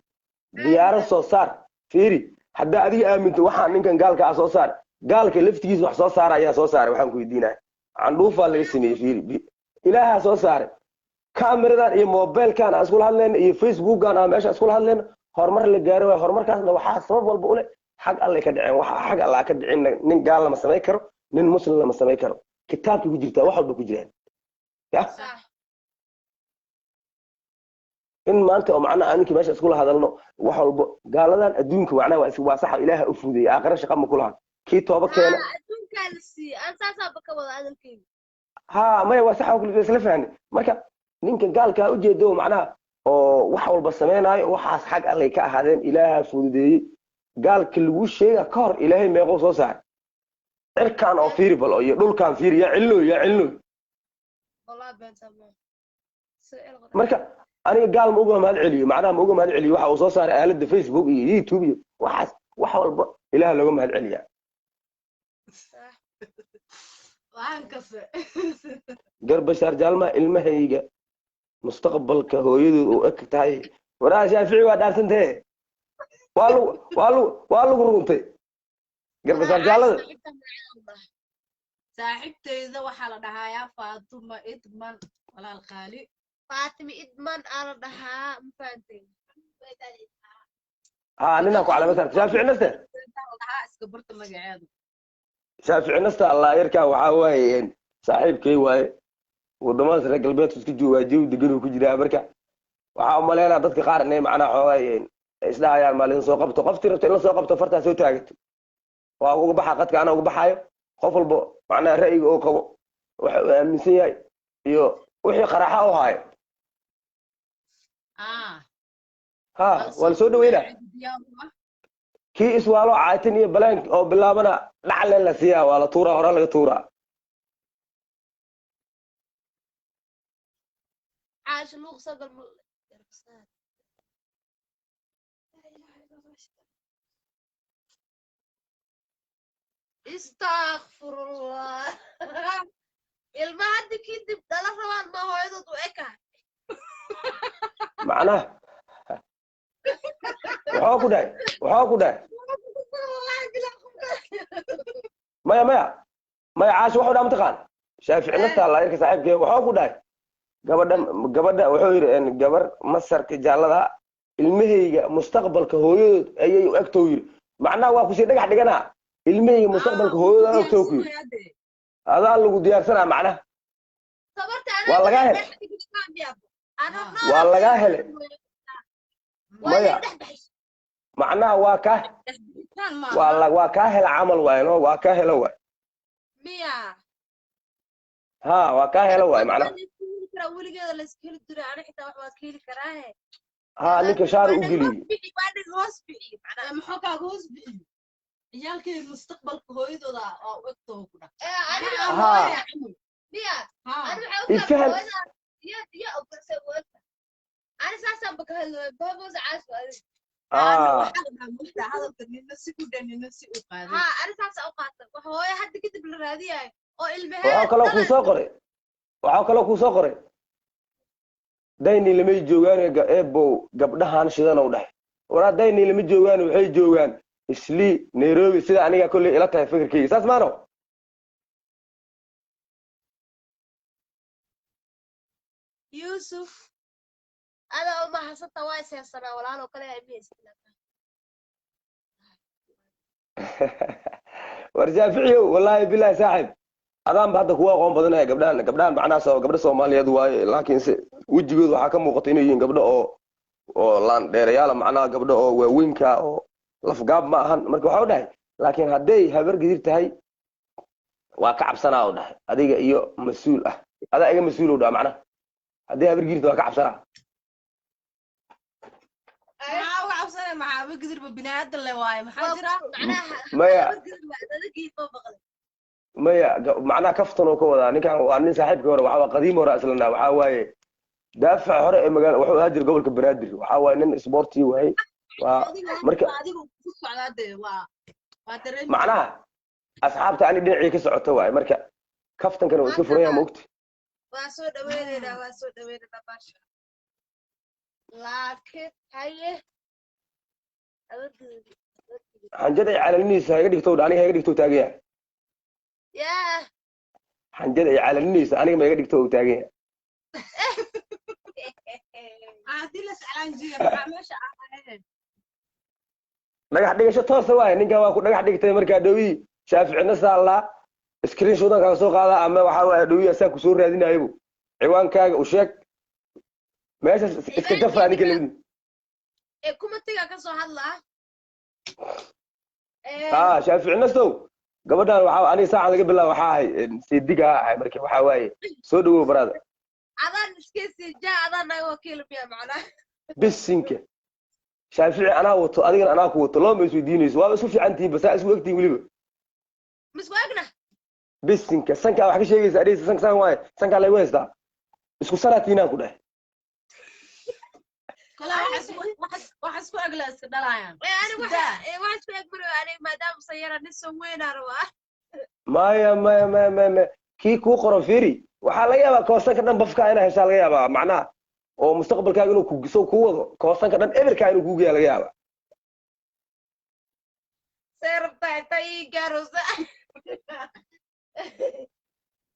[SPEAKER 4] diyaarad soo saar fiiri haddaa adiga aaminto waxaan ninkan gaalka ah soo saar gaalka laftigiisa wax soo saara ayaa soo saaray waxaan ku weydiinaya candhuufaa laga sameeyey fiiri ilaahaa soo saaray kameradan iyo mobilkan aan iskula hadlayno iyo facebookan aan meesha iskula hadlayno horumar la gaaro waay horumarkaasna waxaa sabab walba u leh xag allay ka dhiceen waxa xag allaa ka dhicin nin gaal lama samayn karo nin muslim lama samayn karo kitaabkay ku jirtaa wax walba ku jiraan ya in maanta oo macnaha ninkii meesha iskula hadalno wax walba gaaladan adduunka macnaha waa saxa ilaaha u fuudayay aakhira shaqa ma kulahan kii tooba keena
[SPEAKER 1] adduunkaa la siiyey aan saasaaba ka wada hadalkeyga
[SPEAKER 4] ها ما هو صح وكل اسلا فهمي marka ninka gaalka u jeedo macnaha oo wax walba sameeynaayo waxaas xaq alle ka ahaadeen ilaaha fududeeyay gaalka lagu sheega ka hor ilaahay meeqo soo saar cirkaan oo fiiribal iyo dhulkaan fiir ya cillo
[SPEAKER 1] wallahi been sabab
[SPEAKER 4] marka aniga gaal ma uga mahad celiyo macnaha ma uga mahad celiyo waxa uu soo saaray aalada Facebook iyo YouTube iyo waxaas wax walba ilaaha looga mahad celiyaa
[SPEAKER 3] waan kase
[SPEAKER 4] garbashaar jaalma ilmahayga mustaqbalka hooyadood oo eg tahay waraa shaafici waa dhaarsantahay waa lagu runtay garbashaar jaalada
[SPEAKER 3] saaxiibteyda waxaa la dhahayaa faatuma idman walaal qaali
[SPEAKER 1] faatimi idman aa la dhahaa ma fahanteen
[SPEAKER 4] ها ننا كو على مثلا شافعي نسته
[SPEAKER 3] iska barta magaceedu
[SPEAKER 4] شافعي نسته الله يركا waxa waaye saaxiibkay waaye wadamada reer galbeedka isku joogaajay degan ku jira marka waxa u maleynaa dadka qaar inay macna xoogayeen isdhaayaan maalin soo qabto qofti rabto in la soo qabto farta soo taagto waa uga baxa qadka ana uga baxayo qof walba macna ra'yiga oo qabo waxa uu aaminsan yahay iyo wixii qaraxa u haayo ها ولا سو دوينا كي اسوالو عايتن iyo balank oo bilaabana dhacal la siiya wala tuura hore laga tuura
[SPEAKER 1] عاش لوق صقل استغفر الله المهد كدب دلا روان ما هو يدو اكا
[SPEAKER 4] معناه waxaa ku dhahay maya caash wuxuu dhaa mataqaan shaafici nafta allah yarka saaxiibkee waxaa ku dhahay gabadha wuxuu yidhi gabar masarka jaallada ilmahayga mustaqbalka hooyadood ayay u egtoo yidhi macnaha waa kusii dhagax dhiganaa ilmahayga mustaqbalka hooyadood aan egtoo ku yidhi adaa lagu diyaarsanaa macnaha waa lagaa helay waa lagaa helay maya macnaha waa kaa hela camal waay no waa kaa hela waay
[SPEAKER 1] miya
[SPEAKER 4] ha waa kaa hela waay macnaha
[SPEAKER 1] weligeeda la iska heli jiray ani xitaa wax waad ka heli karaahe
[SPEAKER 4] ha ninka shaar u geliyey
[SPEAKER 1] hoos bixi macnaha
[SPEAKER 3] maxaa kaaga hoos bixi ciyaalkii mustaqbalka hooyadooda oo u egtoo ku dhac
[SPEAKER 1] miya
[SPEAKER 4] ifaham
[SPEAKER 1] يا أبرز وقت أنا ساسا بكهل بابوز عاش وأنا
[SPEAKER 3] هذا كان نفسي كده نفسي أقاعد
[SPEAKER 1] ها أنا ساسا أوقات وهو حد كتب الرادية أو البهاء
[SPEAKER 4] waxaa kaloo ku soo qoray dayni lama joogaan eebo gabdhahan shidan u dhahay waraa dayni lama joogaan waxay joogaan isli Nairobi sida aniga kulli ila tahay fikirkeyga saas maano
[SPEAKER 1] يوسف أنا ما حسيت وايس يا سنة ولا أنا كلا يميز
[SPEAKER 4] warjaaficiyo wallahi billahi saaxib adaan hadda kuwa aqoon badanaya gabdhahan macnaha soo gabdha Soomaaliyeed waaye laakiin se wajigooda waxa ka muuqata inay yihiin gabdho oo laan dheerayaal macnaha gabdho oo waaweynka oo lafgaab ma ahan marka waxa u dhahay laakiin haday habar gidir tahay waa ka cabsanaa u dhahay adiga iyo mas'uul ah adaa iga mas'uul u dhahay macnaha haday habar gidir waa ka cabsanaa
[SPEAKER 3] maxaa bigdir binaad le waay maxaa jira
[SPEAKER 4] maya macnaha kaftan oo ka wadaa ninkan waa nin saaxiibka hore waxa qadiim hore aslana waxa waaye daafac hore ee magaalo wuxuu ahaa jir gobolka Banaadir waxa waaye nin sporti waay waa marka
[SPEAKER 3] adigu ku socdaade waa dareen
[SPEAKER 4] macnaha asxaabta ani dhinacii ka socoto waay marka kaftankan waa iska furaya moogti
[SPEAKER 1] waa soo dhaweynayna baasha laakiin haye
[SPEAKER 4] xanjada calalinaysa iga dhigto aniga iga dhigto taagaya xanjada calalinaysa aniga ma iga dhigto taagaya
[SPEAKER 3] aadii la salanjiga meesha ahayd
[SPEAKER 4] dhagax dhigasho toos waay ninka waa ku dhagax dhigtay marka dhawi shaaficina saala screenshot ka soo qaada ama waxa waa dhawi asaa ku soo raadinayo ciwaankaaga u sheeg meesha iska jafaa ninka leeyahay
[SPEAKER 1] kuma tiga ka soo hadlaa
[SPEAKER 4] شافعي نستو gabadhan waxa ani saacan laga bilaabo waxa ahay seediga ahay markii waxa waaye soo dhawow barada
[SPEAKER 2] adaan iskaysi jaa adaan naga wakiil biya macnaa
[SPEAKER 4] bisinka shaafici anaa wato adigana anaa ku wato loo ma isweydiinayso waa isu fiicantihiin bas isu egtiin weliba
[SPEAKER 2] miswaagna
[SPEAKER 4] bisinka sankaa wax ka sheegaysa adhiisa san waaye sankaa laygu haystaa isku sanaatiinaan ku dheh
[SPEAKER 3] kala wax isku agla iska dhalayaan
[SPEAKER 2] ani waxa isku egmaro ani maadaama sayara nin soo weynaan waa
[SPEAKER 4] maya kii kuu qoran fiiri waxaa laga yaabaa koosanka dhan bafkaa inaa heshaa laga yaabaa macnaha oo mustaqbalkaaga inuu ku wado koosanka dhan eberkaa inuu kugeeya laga yaabaa
[SPEAKER 2] seerabtaa ii gaarosa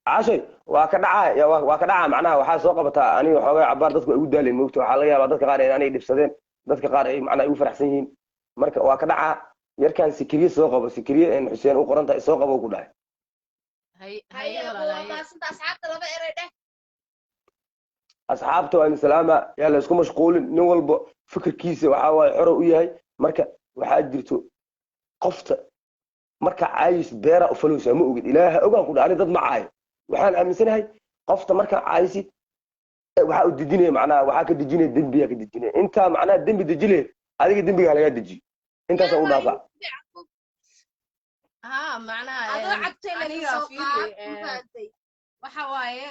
[SPEAKER 4] cashay waa ka dhacaa macnaha waxaa soo qabataa aniga xoogaa cabaar dadku ay ugu daaleen moogta waxaa laga yaabaa dadka qaar inay dhibsadeen dadka qaar ay macnaha ugu faraxsan yihiin marka waa ka dhacaa yarkan sikiriye soo qabo sikiriye xuseen u qoran tahay soo qabo ku dhahay asxaabta waa salaama yaa la isku mashquulin nin walba fikirkiisa waxa waaye xoro u yahay marka waxaa jirto qofta marka caayis beera u falowsaa ma ogid ilaaha ogaan ku dhaani dad ma caayo waxaan aaminsanahay qofta marka caayisid waxa uu dejinaya macnaha waxaa ka dejinaya dembiyaa ka dejinaya intaa macnaha dembi dejinaya adiga dembigaa lagaa dejiyo intaasa u dhaafa
[SPEAKER 3] ها معناها
[SPEAKER 2] adoo cabtay la
[SPEAKER 3] aniga
[SPEAKER 2] soo
[SPEAKER 3] fiiri
[SPEAKER 2] qaad
[SPEAKER 3] waxa waaye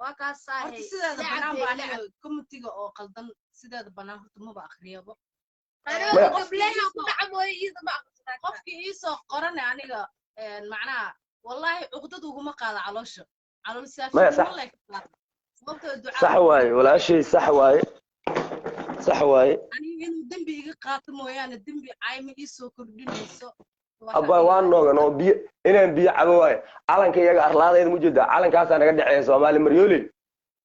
[SPEAKER 2] waa ka
[SPEAKER 3] horta
[SPEAKER 2] saahay
[SPEAKER 3] sideeda banaan baa aniga committee oo qaldan sideeda banaan horta maba akhriyabo
[SPEAKER 2] aniga gableena ku dhacmooy iyada ma aqoonsan
[SPEAKER 3] qofkii ii soo qoran aniga macnaha wallahi cuqdad uguma qaada caloosha calool
[SPEAKER 4] Maya,
[SPEAKER 3] saafi
[SPEAKER 4] sax.
[SPEAKER 3] wallahi ka qaada sababtoo ducaa
[SPEAKER 4] sax waaye walaashay sax waaye
[SPEAKER 3] aniga inuu dembi iga qaato mooyaane dembi cayma ii soo kordhinayso
[SPEAKER 4] abba waan noogan oo biyo inaan biyo cabo waaye calanka iyaga arlaadayda ma jeedaa calankaasaa naga dhexeeya soomaali maryooley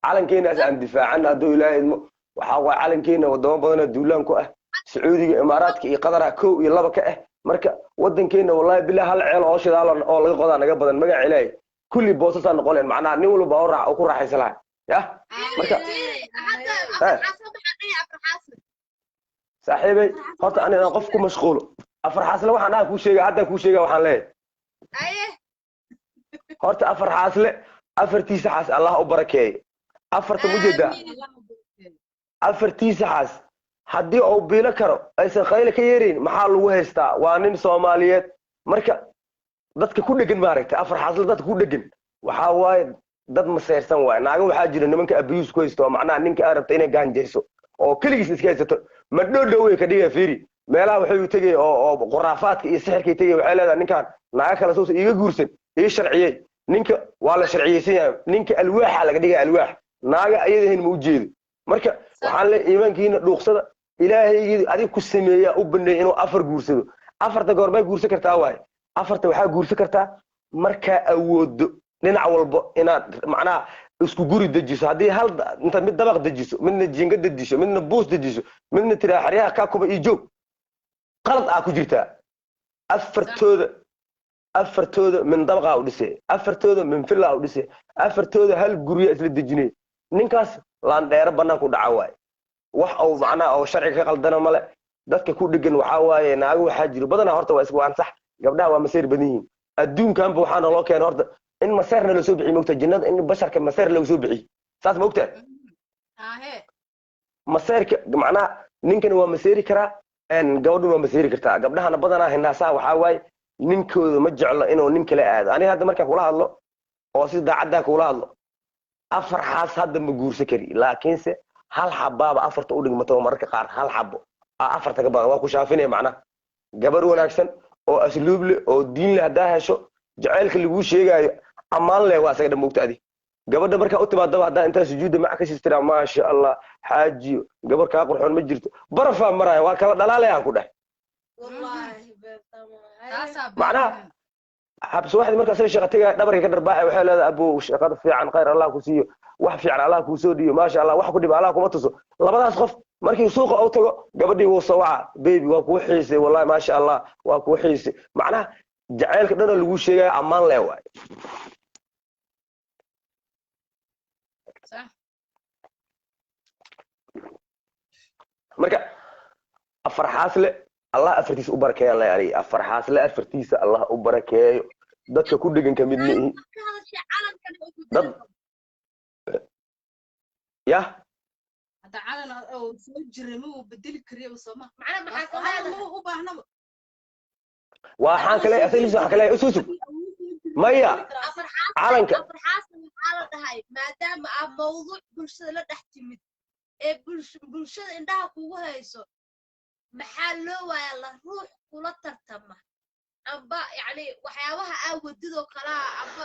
[SPEAKER 4] calankeenaas aan difaacana hadduu ilaahay idmo waxaa waaye calankeena wadamo badanoo duulaan ku ah sacuudiga imaaraadka iyo qadara 1 iyo 2 ka ah marka wadankeena wallahi bilaa hal ceel oo shidaal oo laga qodaa naga badan magac ilaahay kulli boosasa noqoleen macnaha nin walba oo ku raaxaysan lahaa ya marka saaxiibay horta aniga qof ku mashquulo afar xaasle waxaan dhaha kuu sheega hadda kuu sheega waxaan leeyahay horta afar xaasle afartiisa xaas allah u barakeeyo afarta mujeedaa afartiisa xaas haddii uu biilo karo aysan qayle ka yeerayn maxaa lagu haystaa waa nin soomaaliyeed marka dadka ku dhegan maaragtay afar xaasle dadka ku dhegan waxaa waaye dad maseyrsan waaye naaga waxaa jira nimanka abiyuus ku haysto oo macnaha ninka aad rabta inay gaanjayso oo keligiis iska haysato ma dhow ka dhiga fiiri meelaha waxay u tegay oo quraafaadka iyo sixirkay tegay waxay leedahay ninkan naaga kala soo iiga guursan ii sharciyey ninka waa la sharciyeysan yahay ninka alwaaxa laga dhigay alwaax naaga ayadahayn ma u jeedo marka waxaan leeyahay iimaankiina dhuuqsada ilaahaygii adiga ku sameeya u baneeyay inuu afar guursado afarta goorbay guursan kartaa waaye afarta waxaa guursan kartaa markaa awoodo dhinac walba inaad macnaha isku guri dejiso haddii hal inta mid dabaq dejiso midna jinga dejiso midna buus dejiso midna tiraa xeryaha kaa kuba iyo joog qalad aa ku jirtaa afartooda min dabaqaa u dhisay afartooda min fillaa u dhisay afartooda hal gurya isla dejinay ninkaas laandheero bannaan ku dhaca waaye wax uu macnaha oo sharciga ka qaldana male dadka ku dhegan waxaa waaye naago waxaa jiro badanaa horta waa isku ansax gabdhaha waa masayr badan yihiin adduunkanba waxaa naloo keena horta in maseerna loo soo bixiy mogta jinnada in basharka maseer lagu soo bixiy saas mogta maseerka macnaha ninkana waa maseeri karaa gabadhuna waa maseeri kartaa gabdhahana badanaa hinaasaa waxaa waaye ninkooda ma jeclo inuu nin kala aado aniga hadda markaan kula hadlo oo si daacaddaa kula hadlo afar xaas hadda ma guursan kari laakiinse hal xabaaba afarta u dhigmato mararka qaar hal xabo afarta ka badan waa ku shaafinaya macnaha gabar wanaagsan oo asluub leh oo diin leh haddaa hesho jacaylka laguu sheegaayo ammaan leh waa isaga dhammoogta adi gabadha markaa u timaadaba haddaa intaa sujuudda maca ka sistiraa maasha allah xaajiyo gabar kaa qurxoon ma jirto barafaa maraya waa kala dhalaalayaan ku dheh macnaha habs waxaad markaa sida shaqa tegaya dhabarka ka dharbaaxay waxay leedahay abow shaqada fiican khayr allah ku siiyo wax fiican allah kuu soo dhiyo maasha allah wax ku dhib allah kuma tuso labadaas qof markii suuqa uu tago gabadhii wuu soo waca baby waa kuu xiisay wallahi maasha allah waa kuu xiisay macnaha jacaylka dhana lagu sheegaya ammaan leh waay marka afar xaasle allah afartiisa u barakeeyaan la ani afar xaasle afartiisa allah u barakeeyo dadka ku dhegan ka mid mihi dad yah
[SPEAKER 3] hadda calan oo soo jiray ma uu bedeli kariyo sooma
[SPEAKER 1] macna maxaa ka
[SPEAKER 3] calan
[SPEAKER 1] hada
[SPEAKER 3] ma u baahnaba
[SPEAKER 4] waxaan kale asaliis waxaan kale ususug maya calanka
[SPEAKER 1] farxaasna maxaa la dhahay maadaama aad mawduuc bulshada la dhex timid ee bulshada indhaha kugu hayso maxaa loo waayaa la ruux kula tartama amba yani waxyaabaha aa wadidoo kalaa amba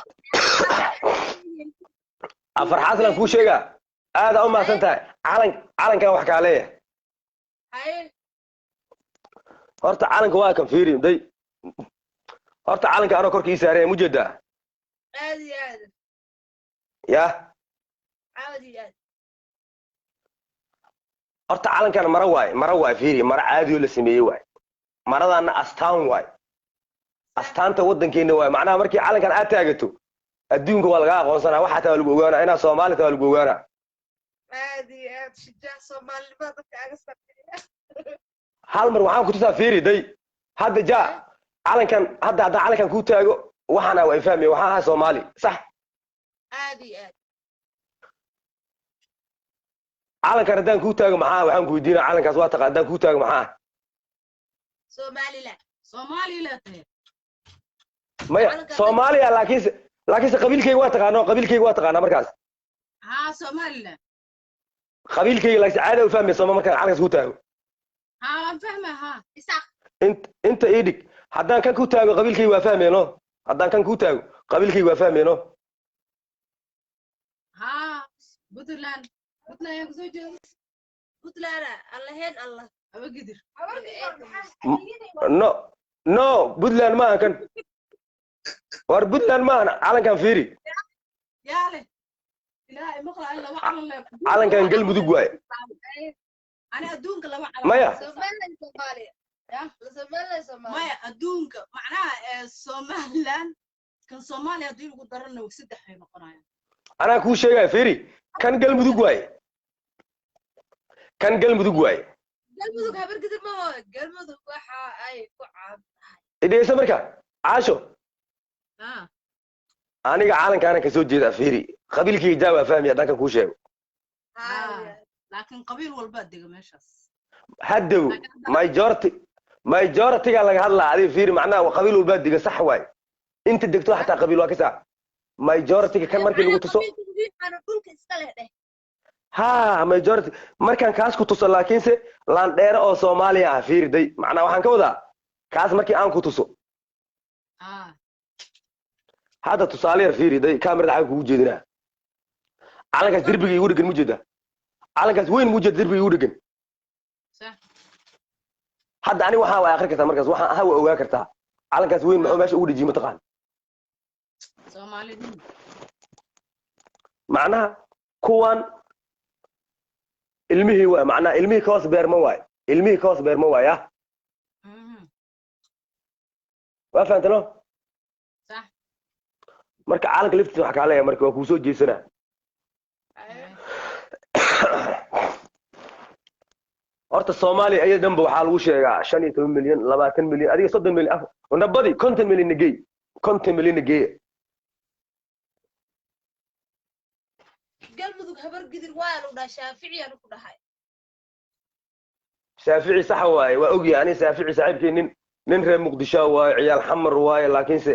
[SPEAKER 4] afar xaaslan kuu sheegaa aada u mahadsan tahay calankan wax kaa leeyahay
[SPEAKER 1] haye
[SPEAKER 4] horta calanka waa kan fiiri day horta calanka anoo korkii saaraya mujeedaa
[SPEAKER 1] aad iyo aad
[SPEAKER 4] yah
[SPEAKER 1] aad iyo aad
[SPEAKER 4] horta calankan mara waay fiiri mara caadi oo la sameeyey waay maradaana astaan waay astaanta waddankeena waay macnaha markii calankan aad taagato adduunka waa laga aqoonsanaa waxaa taa lagu ogaanaa inaa soomaali taa lagu ogaanaa
[SPEAKER 1] aad iyo aad shijaac soomaalinimada dadka aga sameeya
[SPEAKER 4] hal mar waxaan ku tusaa fiiri day hadda jaa calankan hadda haddaan calankan kuu taago waxaana waa fahmaya waxaan ahaa soomaali sax
[SPEAKER 1] aad iyo aad
[SPEAKER 4] calankan haddaan kuu taago maxaa waxaan ku weydiinaa calankaas waa taqa haddaan kuu taago maxaa
[SPEAKER 1] somaliland
[SPEAKER 3] Soomaaliland tahay
[SPEAKER 4] maya soomaaliya laakiinse qabiilkayga waa taqaanaa markaas
[SPEAKER 3] ha Soomaaliland
[SPEAKER 4] qabiilkayga laakiinse caadi u fahmaya sooma markaan calankaas kuu taago
[SPEAKER 3] ha waan fahmaa ha
[SPEAKER 1] isaaq
[SPEAKER 4] inta ii dhig haddaan kan kuu taago qabiilkayga waa fahmayno haddaan kan kuu taago qabiilkayga waa fahmayno
[SPEAKER 3] ha Puntland ayaa kusoo jeeda
[SPEAKER 1] puntland allaheen allah
[SPEAKER 3] aba gidir
[SPEAKER 4] no puntland maahan kan war puntland maahan calankan fiiri
[SPEAKER 3] yaale ilaahay maqla in laba calan leh
[SPEAKER 4] calankan galmudug waaye
[SPEAKER 3] ani adduunka laba calan
[SPEAKER 4] maya
[SPEAKER 1] somaliland soomaaliya
[SPEAKER 3] ya
[SPEAKER 1] somaliland soomaaliya
[SPEAKER 3] maya adduunka macnaha Soomaaliland kan Soomaaliya hadii ugu darana saddex ay noqonayaan
[SPEAKER 4] anaa kuu sheegaya fiiri kan galmudug waaye galmudug
[SPEAKER 1] habar gidir ma hooyo galmudug waxa ay ku caan tahay
[SPEAKER 4] idhegeysa marka caasho
[SPEAKER 3] ha
[SPEAKER 4] aniga calankaana kasoo jeeda fiiri qabiilkayga jaa waa fahmaya haddaan kan kuu sheego
[SPEAKER 3] laakiin qabiil walba dega meeshaas
[SPEAKER 4] haddow majority-ga laga hadlaa adiga fiiri macnaha qabiil walbaa dega sax waay inta degto xataa qabiil waa ka saa majority-ga kan markii lagu tuso
[SPEAKER 1] dhulka iska leh dheh
[SPEAKER 4] ha majority markaan kaas ku tuso laakiinse laandheere oo soomaaliya ah fiiri day macnaha waxaan ka wadaa kaas markii aan ku tuso hadda tusaale yar fiiri day kamerada xagga kugu jeedinaa calankaas derbiga igu dhegan mujeeda calankaas weyn mujeeda derbiga igu dhegan hadda ani waxaa waa akhri kartaa markaas waxaan ahaa waa ogaa kartaa calankaas weyn maxuu meesha ugu dhejiye mataqaan
[SPEAKER 3] Soomaaliland
[SPEAKER 4] macnaha kuwan ilmihii waa macnaha ilmihii kaos beerma waay ah waa fahantano
[SPEAKER 3] صح
[SPEAKER 4] marka calanka liftiisa waxa kaa leeyahay marka waa kuu soo jeesanaa horta Soomaaliya ayada dhanba waxaa lagu sheegaa 15 milyan 20 milyan adiga 30 milyan nabadi 50 milyan nagey 50 milyan nagey
[SPEAKER 1] galmudug habar gidir waa lagu dhahay shaafici aan ku dhahay
[SPEAKER 4] shaafici sax waaye waa ogyay ani shaafici saaxiibkay nin reer muqdisho waaye ciyaal xamar waaye laakiinse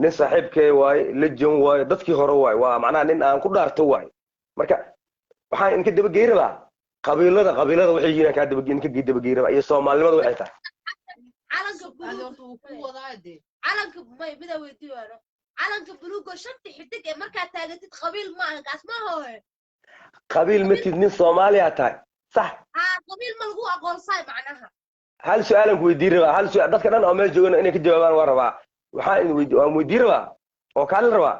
[SPEAKER 4] nin saaxiibkay waaye lejan waaye dadkii hore waaye waa macnaha nin aan ku dhaarto waaye marka waxaan inka daba geyrabaa qabiilada waxay yihiin ka daba geyrabaa iyo Soomaalinimada waxay tahay
[SPEAKER 1] calanka may mida weydiiyo calanka buluuga shanta xidig ee markaa taagatid qabiil ma aha kaas ma hooyo
[SPEAKER 4] qabiil matid nin Soomaaliya tahay صح
[SPEAKER 1] qabiil ma lagu aqoonsay macnaha
[SPEAKER 4] hal su'aalan ku weydiin rabaa hal su'aal dadka dhan oo meel joogan inay ka jawaabaan waa rabaa waxaan weydiin rabaa oo kaalin rabaa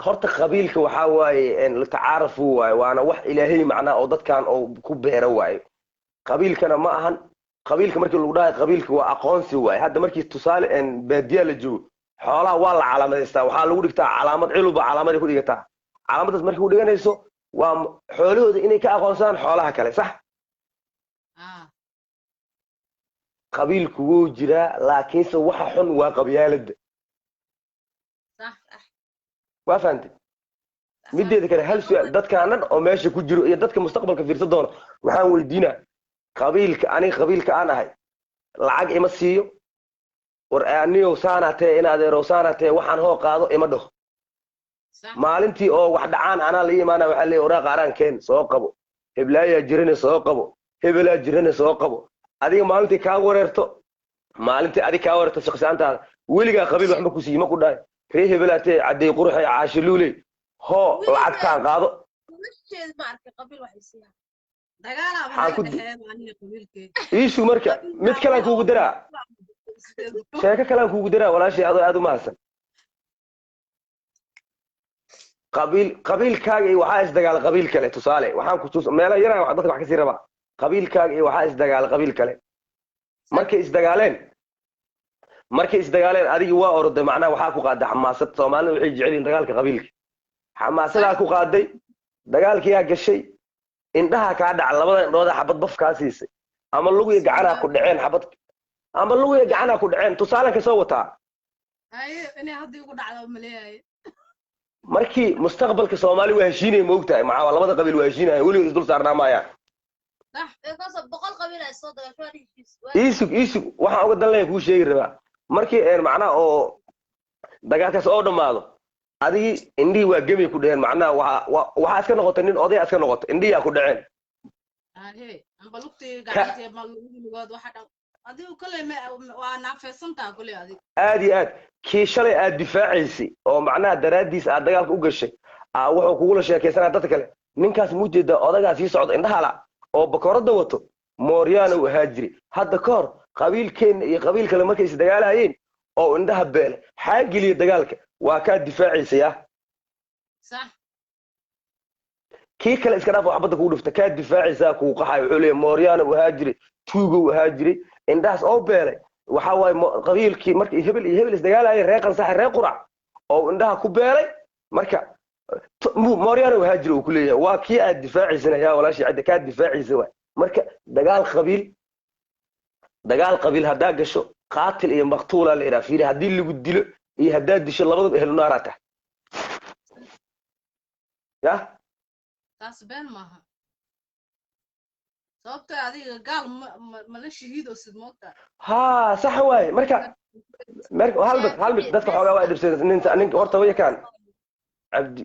[SPEAKER 4] horta qabiilka waxa waaye in la tacaarufo waaye waana wax ilaahay macnaa oo dadkan oo ku beera waaye qabiilkana ma ahan qabiilka markii lagu dhahay qabiilka waa aqoonsi waaye hadda markii tusaale in baadiya la joogo xoolaha waa la calaamadeystaa waxaa lagu dhigtaa calaamad ciluba calaamad ku dhigataa calaamadaas markii u dhiganayso waa xoolahooda inay ka aqoonsadaan xoolaha kale sax qabiilku wuu jiraa laakiinse waxa xun waa qabyaaladda
[SPEAKER 3] صح
[SPEAKER 4] waa fahantay mideeda kale hal su'aal dadkaan dhan oo meesha ku jiro iyo dadka mustaqbalka fiirsan doona waxaan weydiinaa qabiilka aniga qabiilka aan ahay lacag ima siiyo war aniyow saanaatee in adeerow saanaatee waxaan hoo qaado ima dhaho
[SPEAKER 3] صح
[SPEAKER 4] maalintii oo wax dhacaan anaa la imaana waxaa leeyahay waraaq araan keen soo qabo heblaayaa jirane soo qabo hebelaa jirane soo qabo adiga maalintii kaa wareerto maalintii adig kaa wareerto shaqsiyaantaada weligaa qabiil waxma ku siiyo ma ku dhahay ree hebelaatee cadday quruxay caashiluuley hoo lacagtaan qaado
[SPEAKER 3] وشيء ما أعرف قبل واحد يصير دجالة
[SPEAKER 4] waxaan ku
[SPEAKER 3] من الحياة عني قبل كي
[SPEAKER 4] iishu marka mid kalaan kuugu daraa sheeko kalaan kuugu daraa walaashay adoo aad u mahadsan qabiilkaaga iyo waxaa isdagaala qabiil kale tusaale waxaan ku tuus meelo yaraan dadka wax kasii rabaa qabiilkaaga iyo waxaa isdagaala qabiil kale markay isdagaaleen adigii waa orday macnaha waxaa ku qaaday xamaasad soomaalida waxay jecel yihiin dagaalka qabiilka xamaasadaa ku qaaday dagaalkiyaa gashay indhaha kaa dhaca labada indhooda xabad baf kaa siisay ama lugiya gacanaa ku dhaceen xabad ama lugiya gacanaa ku dhaceen tusaalenka soo wataa
[SPEAKER 3] هاي أنا هدي يقول على مليء
[SPEAKER 4] markii mustaqbalka soomaali waa heshiinaya ma ogtahay maxaa labada qabiil waa heshiinaya weligood isdul saarnaa maayaan
[SPEAKER 3] صح
[SPEAKER 1] because boqol qabiil ay soo dagasho
[SPEAKER 4] iisug waxaan uga danlaya kuu sheegi rabaa markii macnaha oo dagaalkaas oo dhammaado adigii indhihii waa gemay ku dhaheen macnaha waxaa iska noqotay nin odaya iska noqotay indhihiyaa ku dhaceen
[SPEAKER 3] هاي أنا بلوكتي قاعدة ما لقول واحد هذه كل ما وأنا فيصلتها كل هذه
[SPEAKER 4] aad iyo aad kii shalay aad difaacaysay oo macnaha daraaddiis aad dagaalka u gashay wuxuu kugula sheekaysanaa dadka kale ninkaas muujeeda odagaas sii socda indhahala oo bakoorada wato mooryaana uu ahaa jiri hadda ka hor qabiilkeenna iyo qabiil kale markay is dagaalayeen oo indhaha beele xaa geliya dagaalka waa kaa difaacaysaya
[SPEAKER 3] صح
[SPEAKER 4] kii kale iska dhaaf waxbadda kugu dhifta kaa difaacaysaa kugu qaxay wuxuu leeyahay mooryaana uu ahaa jiray tuuga uu ahaa jiray indhahaas oo beelay waxa waaye qabiilkii markii hebel iyo hebel isdagaalayeen reer qansaxe reer qurac oo indhaha ku beelay marka mooryaana uu ahaa jiray uu ku leeyahay waa kii aad difaacaysana yaa walaashii cidda kaa difaacaysa waay marka dagaal qabiil haddaa gasho qaatil iyo maqtuulaa la yidhaha fiiri haddii lagu dilo iyo haddaad disho labadaba ehlu naaraa tahay yah
[SPEAKER 3] taas been maaha sababtoo adiga gaal mala shahiido sid moogta
[SPEAKER 4] ها صح واي مركا هل dadka xoogaa waa dhibsay ninka horta way kaan abdi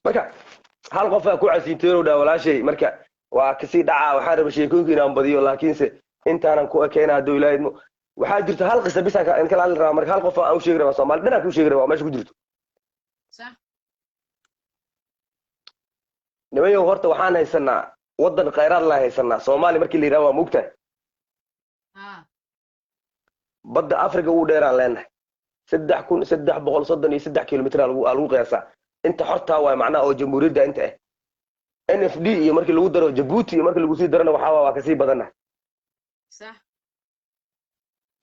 [SPEAKER 4] marka hal qof ku casiinteeyo dhaa walaashay marka waa kasii dhaca waxaan rabaa sheekooyinka inaan badiyo laakiinse intaanan ku ekeena haduu ilaahaymo waxaa jirta hal qisa bis aan kala hadli rabaa marka hal qof aan u sheegi rabaa Soomaali dhanaa ku sheegi rabaa meesha ku jirto
[SPEAKER 3] صح
[SPEAKER 4] nimayo horta waxaan haysanaa wadan khayraad la haysanaa Soomaali markii la yiraahdo waa mugtahay
[SPEAKER 3] ها
[SPEAKER 4] badda Afrika uu dheeraan leenahay 3333 kilomitir lagu qiyaasaa inta xorta waa macnaha oo jamhuuriyadda inta ah NFD iyo markii lagu daro Djibouti iyo markii lagu sii darana waxa waa ka sii badana
[SPEAKER 3] صح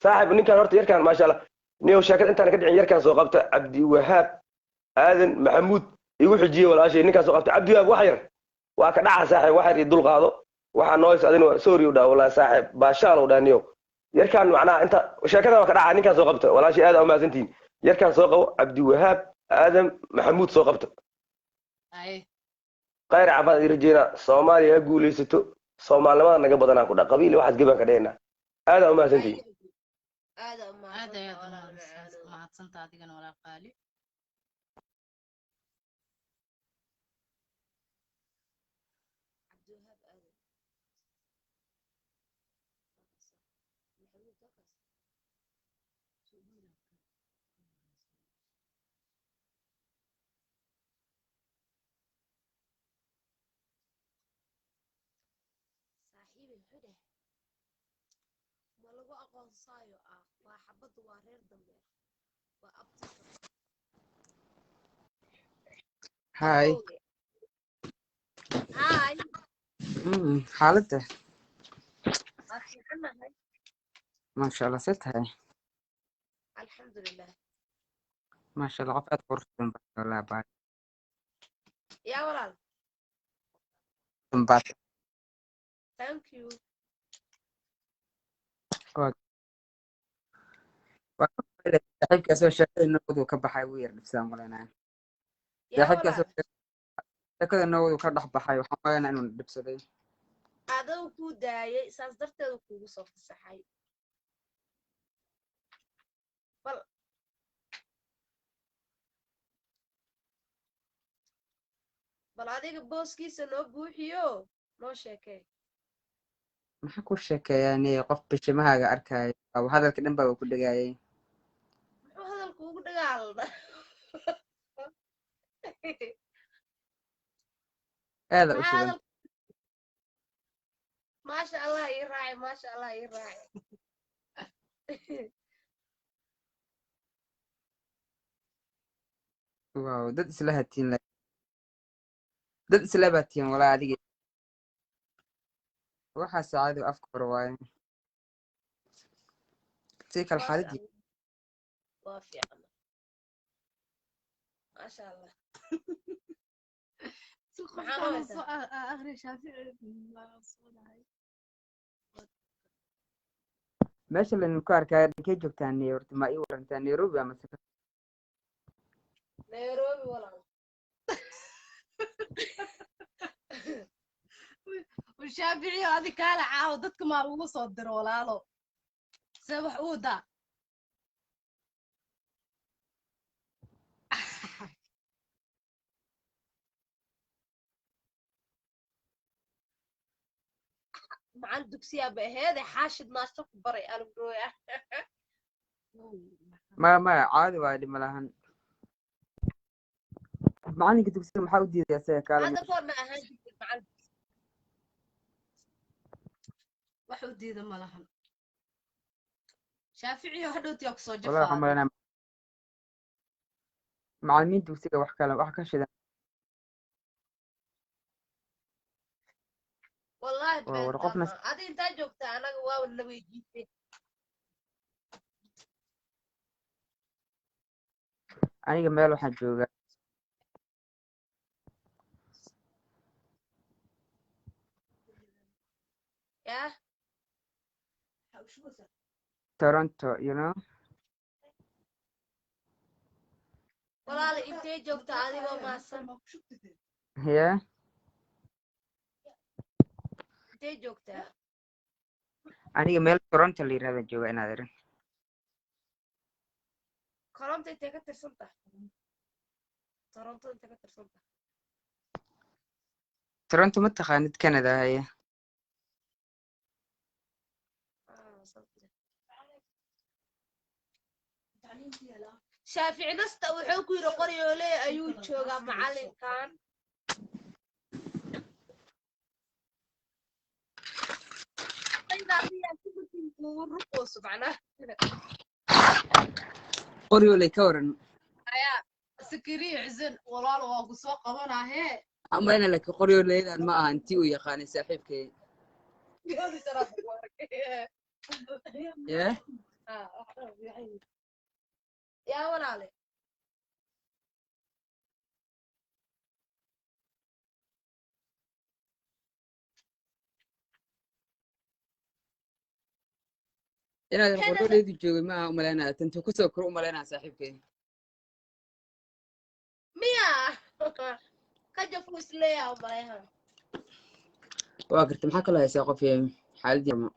[SPEAKER 4] saaxib ninkan horta yarkan ma sha Allah niyo sheekad intaan ka dhicin yarkan soo qabta Abdi Wahab Aadan Maxamuud igu xijiyay walaashay ninkan soo qabta Abdi Wahab wax yar waa ka dhaca saaxib wax yar dul qaado waxa noos adina sorry u dhaw walaal saaxib baashaal u dhaaniyo yarkan macnaha inta sheekada waa ka dhaca ninkan soo qabta walaashay aad u maasantiin yarkan soo qabo Abdi Wahab Aadan Maxamuud soo qabta
[SPEAKER 3] اي
[SPEAKER 4] qayr cafad irjeena Soomaaliya guuleysato Soomaalnimada naga badanaa ku dhaq qabiil waxaad gaban ka dheena aad u maasantiin
[SPEAKER 1] هذا
[SPEAKER 3] هذا يا ما تصنت adigana walaal qaali
[SPEAKER 1] صاحبي حده ما lagu aqoonsaayo waa xabadu waa reer dambe waa abti
[SPEAKER 5] هاي
[SPEAKER 1] هاي
[SPEAKER 5] حالته
[SPEAKER 1] أخيراً هاي
[SPEAKER 5] ما شاء الله ست هاي
[SPEAKER 1] الحمد لله
[SPEAKER 5] ما شاء الله قفت قرص ولا بعد
[SPEAKER 1] يا ولال
[SPEAKER 5] بعد
[SPEAKER 1] thank you
[SPEAKER 5] good saaxiibkaasoo sheekada nabadu ka baxay wuu yar dhibsaan malaynaya
[SPEAKER 1] yaa
[SPEAKER 5] saaxiibkaasoo
[SPEAKER 1] walaal
[SPEAKER 5] sheekada nabadu ka dhex baxay waxaan malaynaya inuu dhibsaday
[SPEAKER 1] adau kuu daayay saas darteedu kuugu soo fasaxay bal adiga booskiisa noo buuxiyo noo sheekee
[SPEAKER 5] maxaa ku sheekeeyaani qof bishimahaaga arkaayo aba hadalka dhan baa ku dhagaayay
[SPEAKER 1] muxuu hadalku ugu dhagaalda
[SPEAKER 5] aada u shidan
[SPEAKER 1] maasha allah ii raaci maasha allah ii raaci
[SPEAKER 5] waaw dad isla hatiin dad isla baatiin walaa adiga waxaa saacadu afka hore waaye si kale xaaladii
[SPEAKER 1] waa fiican maasha allah
[SPEAKER 5] meesha laynu ku arkaayo dhankee joogtaa horta ma ii warantaa nairobi ama saka
[SPEAKER 1] nairobi walaal
[SPEAKER 2] shaaficiyo adi kaala caawo dadka maa lagu soo diro walaalo see wax uu daa
[SPEAKER 1] macal dugsiyaaba aheede xaashid maasta ku baray alugdhooya
[SPEAKER 5] maya caadi waa dhima lahan macalinka dugsiga maxaa u diidaya isaga kaala
[SPEAKER 1] hadda goor ma ahaan jirtid macal
[SPEAKER 2] wax u diida ma lahan shaaficiyo hadhowtiyaa kusoo
[SPEAKER 5] wallahi waxaan
[SPEAKER 2] jafaaday
[SPEAKER 5] malaynaya macalimiin dugsiga wax kale wax ka shidan
[SPEAKER 1] wallahi
[SPEAKER 5] waa war qofna
[SPEAKER 1] adi intaa joogtaa anaga waa nawejiite
[SPEAKER 5] aniga meel waxaan joogaa
[SPEAKER 1] yah
[SPEAKER 5] Toronto, you know.
[SPEAKER 1] walaala intee joogtaa adigoo maasan
[SPEAKER 5] Yeah.
[SPEAKER 1] intee joogtaa
[SPEAKER 5] Aniga meel Toronto la yiraahdo jooga inaad irin.
[SPEAKER 1] koronto intee ka tirsan tahay toronto intee ka tirsan tahay
[SPEAKER 5] Toronto ma taqaanid Canada haya.
[SPEAKER 1] shaafici nasta wuxuu ku yiri qoryoole ayuu joogaa macalinkan
[SPEAKER 5] Qoryoole ka waran.
[SPEAKER 2] ayaa sakariye cizan walaalo waa ku soo qabanahee
[SPEAKER 5] Ama ina laki qoryooleydan ma aha intii uu yaqaanay saaxiibkay. Yeah.
[SPEAKER 1] yaa walaale
[SPEAKER 5] Inaad qoryooleydu joogay ma aha umaleynaa tantu ku soo kor umaleynaa saaxiibkay.
[SPEAKER 1] miya ka jafu isleeyaa umaleeha
[SPEAKER 5] Waa gartay maxaa kala haysaa qof xaaladii ma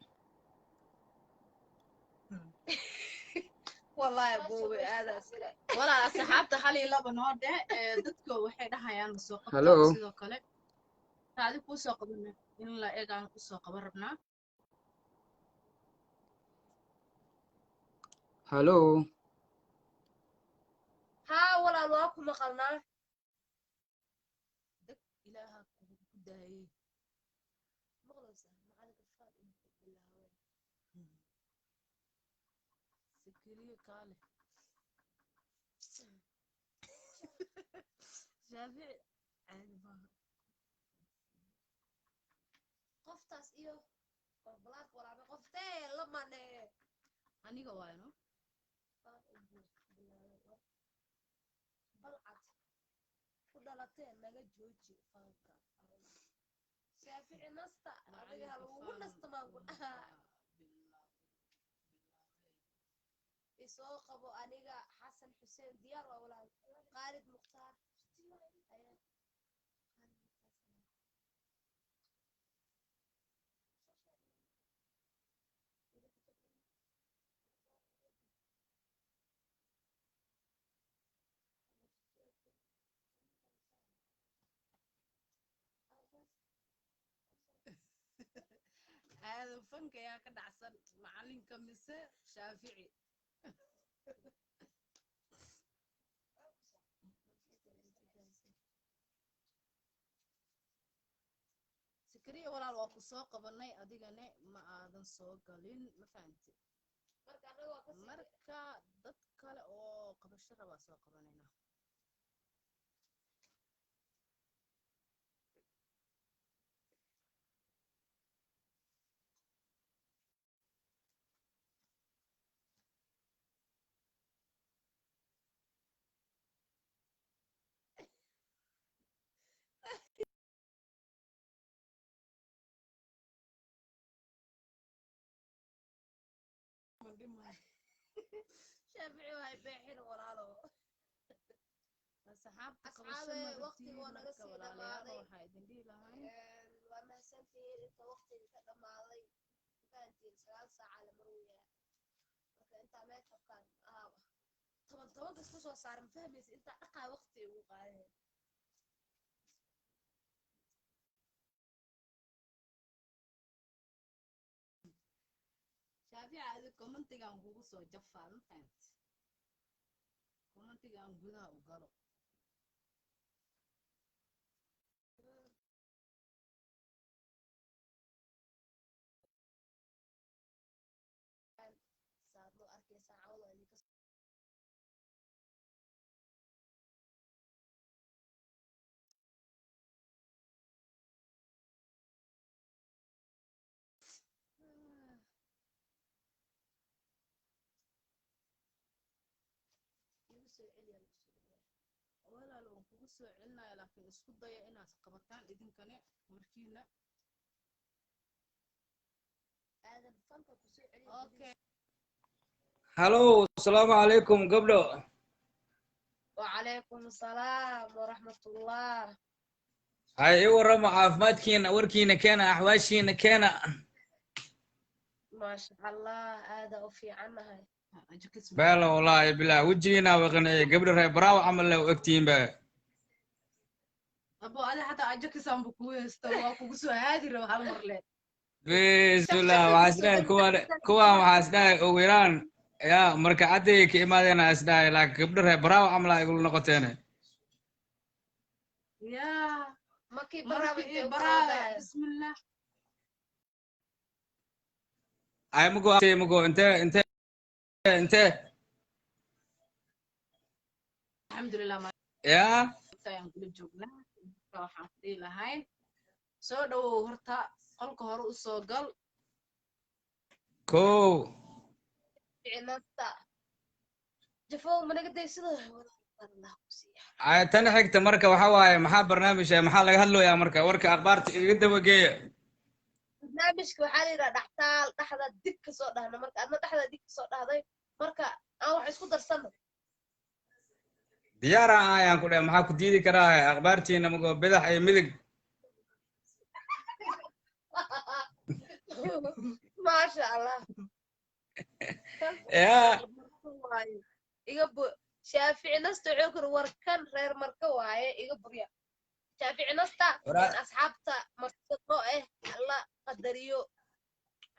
[SPEAKER 1] wallahi buube aadaas
[SPEAKER 2] walaa asxaabta hal iyo laba noo dheh dadka waxay dhahayaan soo
[SPEAKER 5] Hello.
[SPEAKER 2] qabto sidoo kale taadi ku soo qabana in la eegaan ku soo qaban rabnaa
[SPEAKER 5] Hello.
[SPEAKER 1] haa walaal waa ku maqalnaa
[SPEAKER 2] dad ilaaha ku daayay
[SPEAKER 1] maqlaysaa macalinka faad inuu ku bilaabay
[SPEAKER 2] sakariye kaale shaafici caadi maaha
[SPEAKER 1] qoftaas iyo balaak walaabe qoftee lamane
[SPEAKER 2] aniga waayno
[SPEAKER 1] balcad ku dhalatee naga jooji faanka shaafici nasta adiga lagu nasta maan ku dhahaa isoo qabo aniga xasan xuseen diyaar waa walaal qaalid mukhtaar
[SPEAKER 2] هذا فنك يا كده عسل معلم كمسة شافعي سكري ولا الوقت سوق بني أديجني ما آذن سوق قليل ما فهمتي مركا دتكال أو قبل الشرب سوق بنينا
[SPEAKER 1] شافعي وهاي بيحين ولاalo
[SPEAKER 2] أصحابي
[SPEAKER 1] waqtiga waa naga sii dhamaaday waa mahadsantihiin inta waqtiga ka dhamaaday fahantiin 9 saaca la marwaya marka intaa meekabkaan ahaaba toban isku soo saaran fahmaysa intaa dhaqaa waqtiga ugu qaadeen
[SPEAKER 2] شافعي هذا كومنتي عن جوجل سو جفا ما فهمت كومنتي عن جوجل وقالوا
[SPEAKER 1] saad loo arkaysaa cawda idinka
[SPEAKER 2] ولا لو كوسو علنا لكن اسكو ضيا إنها قبطان إذن كان مركينا
[SPEAKER 1] aadan fanka ku soo celiyo
[SPEAKER 2] أوكي
[SPEAKER 5] هلو السلام عليكم قبله
[SPEAKER 1] وعليكم السلام ورحمة الله
[SPEAKER 5] هاي ورم عافماتكينا وركينا كينا أحواشينا كينا
[SPEAKER 1] ما شاء الله هذا وفي عنها
[SPEAKER 2] أجيك اسمه
[SPEAKER 5] بلا والله بلا وجينا وغني قبل رأي براو عمل له اكتين بقى
[SPEAKER 2] أبو أنا حتى أجيك اسمه بكويس توا كوسو هذه لو هالمرلة
[SPEAKER 5] بسم الله وحسنا كوا وحسنا ويران يا مركعتي كإما دينا أسنا لكن قبل رأي براو عمل يقول نقطين
[SPEAKER 2] يا
[SPEAKER 1] مكي
[SPEAKER 2] مركي
[SPEAKER 1] برا
[SPEAKER 2] برا بسم الله
[SPEAKER 5] أي مقو أنت
[SPEAKER 2] الحمد لله ما
[SPEAKER 5] يا
[SPEAKER 2] ayaan kula joognaa waxaan fadhii lahayn soo dhawow horta qolka hore u soo gal
[SPEAKER 5] كو
[SPEAKER 1] نستا جفو من قد يصير الله وسيح
[SPEAKER 5] أي تنحكت مركا وحواي محا برنامج محا لغا هلو يا مركا وركا أخبارت قد وقية
[SPEAKER 1] برنامجك waxaa la dhaxtaal dhaxda dib ka soo dhahna marka adna dhaxda dib ka soo dhahday marka aan wax isku darsano
[SPEAKER 5] ديارة آيان كله محا كديدي كراه أخبارتي نمو بدح أي ملك
[SPEAKER 1] ما شاء الله
[SPEAKER 5] يا
[SPEAKER 1] iga bu shaafici nasta cukur warkan reer marka waaye iga burya shaafici nasta asxaabta martado alla qadariyo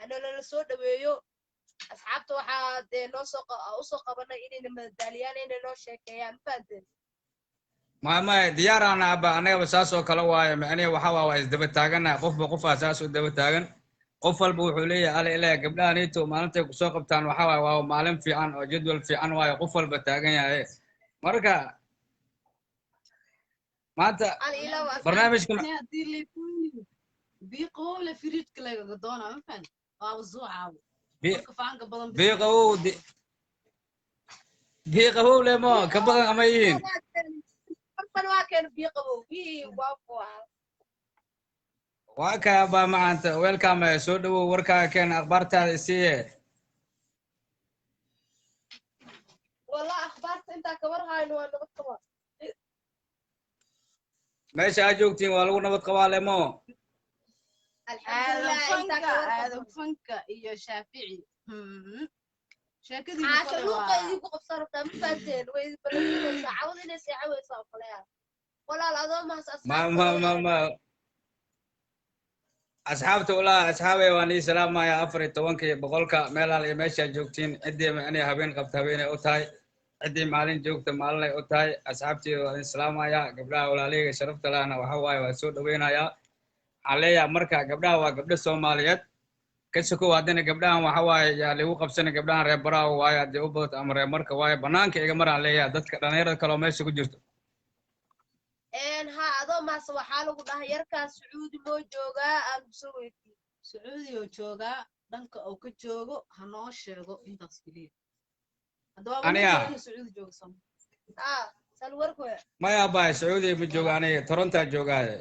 [SPEAKER 1] ana la soo dhaweeyo asxaabta waxaa noo soo qabanay inayna madaaliyaan inay noo sheekeeyaan fahanteen
[SPEAKER 5] ما ديارة أنا أنا بساسو كلا واي معني وحوا وايز دبتاعنا قف بقف أساسو دبتاعن قف البوحولية على إله قبل أن يتو ما أنت سوق بتاعن وحوا واو معلم في عن أو جدول في عن واي قف البتاعن يا إيه مركا ما أنت برنامجكم
[SPEAKER 2] hadii leeyahay biiqo la firiidka laga doona ma fan waa zuuca marka faanka badan
[SPEAKER 5] بيقو لما كبر أمين
[SPEAKER 1] markan waa keen biiqo bii waa
[SPEAKER 5] waa ka aba maanta welcome soo dhawow warkaaga keen akhbaartaada isiiye
[SPEAKER 1] والله أخبارت أنت كبر هاي نوع نبض كبر
[SPEAKER 5] meesha aad joogtiin waa lagu nabad qabaa lemo
[SPEAKER 1] الحمد لله أنت كبر
[SPEAKER 2] aadan fanka iyo shaafici sheekadii
[SPEAKER 1] عاش لوقا يجيبوا قبصر بتاع مفاتين ويبلغين عاوز إني ساعة ويصاب فلان ولا الأضواء ما
[SPEAKER 5] ma asxaabta walaa asxaabay waan ii salaamaya 14 boqolka meelaal iyo meesha joogtiin cidii inay habeen qabta habeenay u tahay cidii maalin joogta maalinay u tahay asxaabtii waan salaamaya gabdhaha walaalayga sharafta lahna waxa waaye waa soo dhaweynayaa waxaan leeyahay marka gabdhaha waa gabdho Soomaaliyeed ka soo waadina gabdhahan waxa waaye yaa lagu qabsana gabdhahan reer Baraawo waaye hadii u badato ama reer marka waaye banaanka iga maraan leeyahay dadka dhalinyarada kale oo meesha ku jirto
[SPEAKER 1] ها أضواء ما سوى حاله وده يركز سعودي موجوجا أنا بسوي
[SPEAKER 2] sacuudi oo joogaa dhanka uu ka joogo ha noo sheego intaas keliya haddaba
[SPEAKER 5] Aniga.
[SPEAKER 2] sacuudi joogsan
[SPEAKER 1] سالوركو
[SPEAKER 5] maya baa Sacuudi ma jooga aniga Toronto joogaaye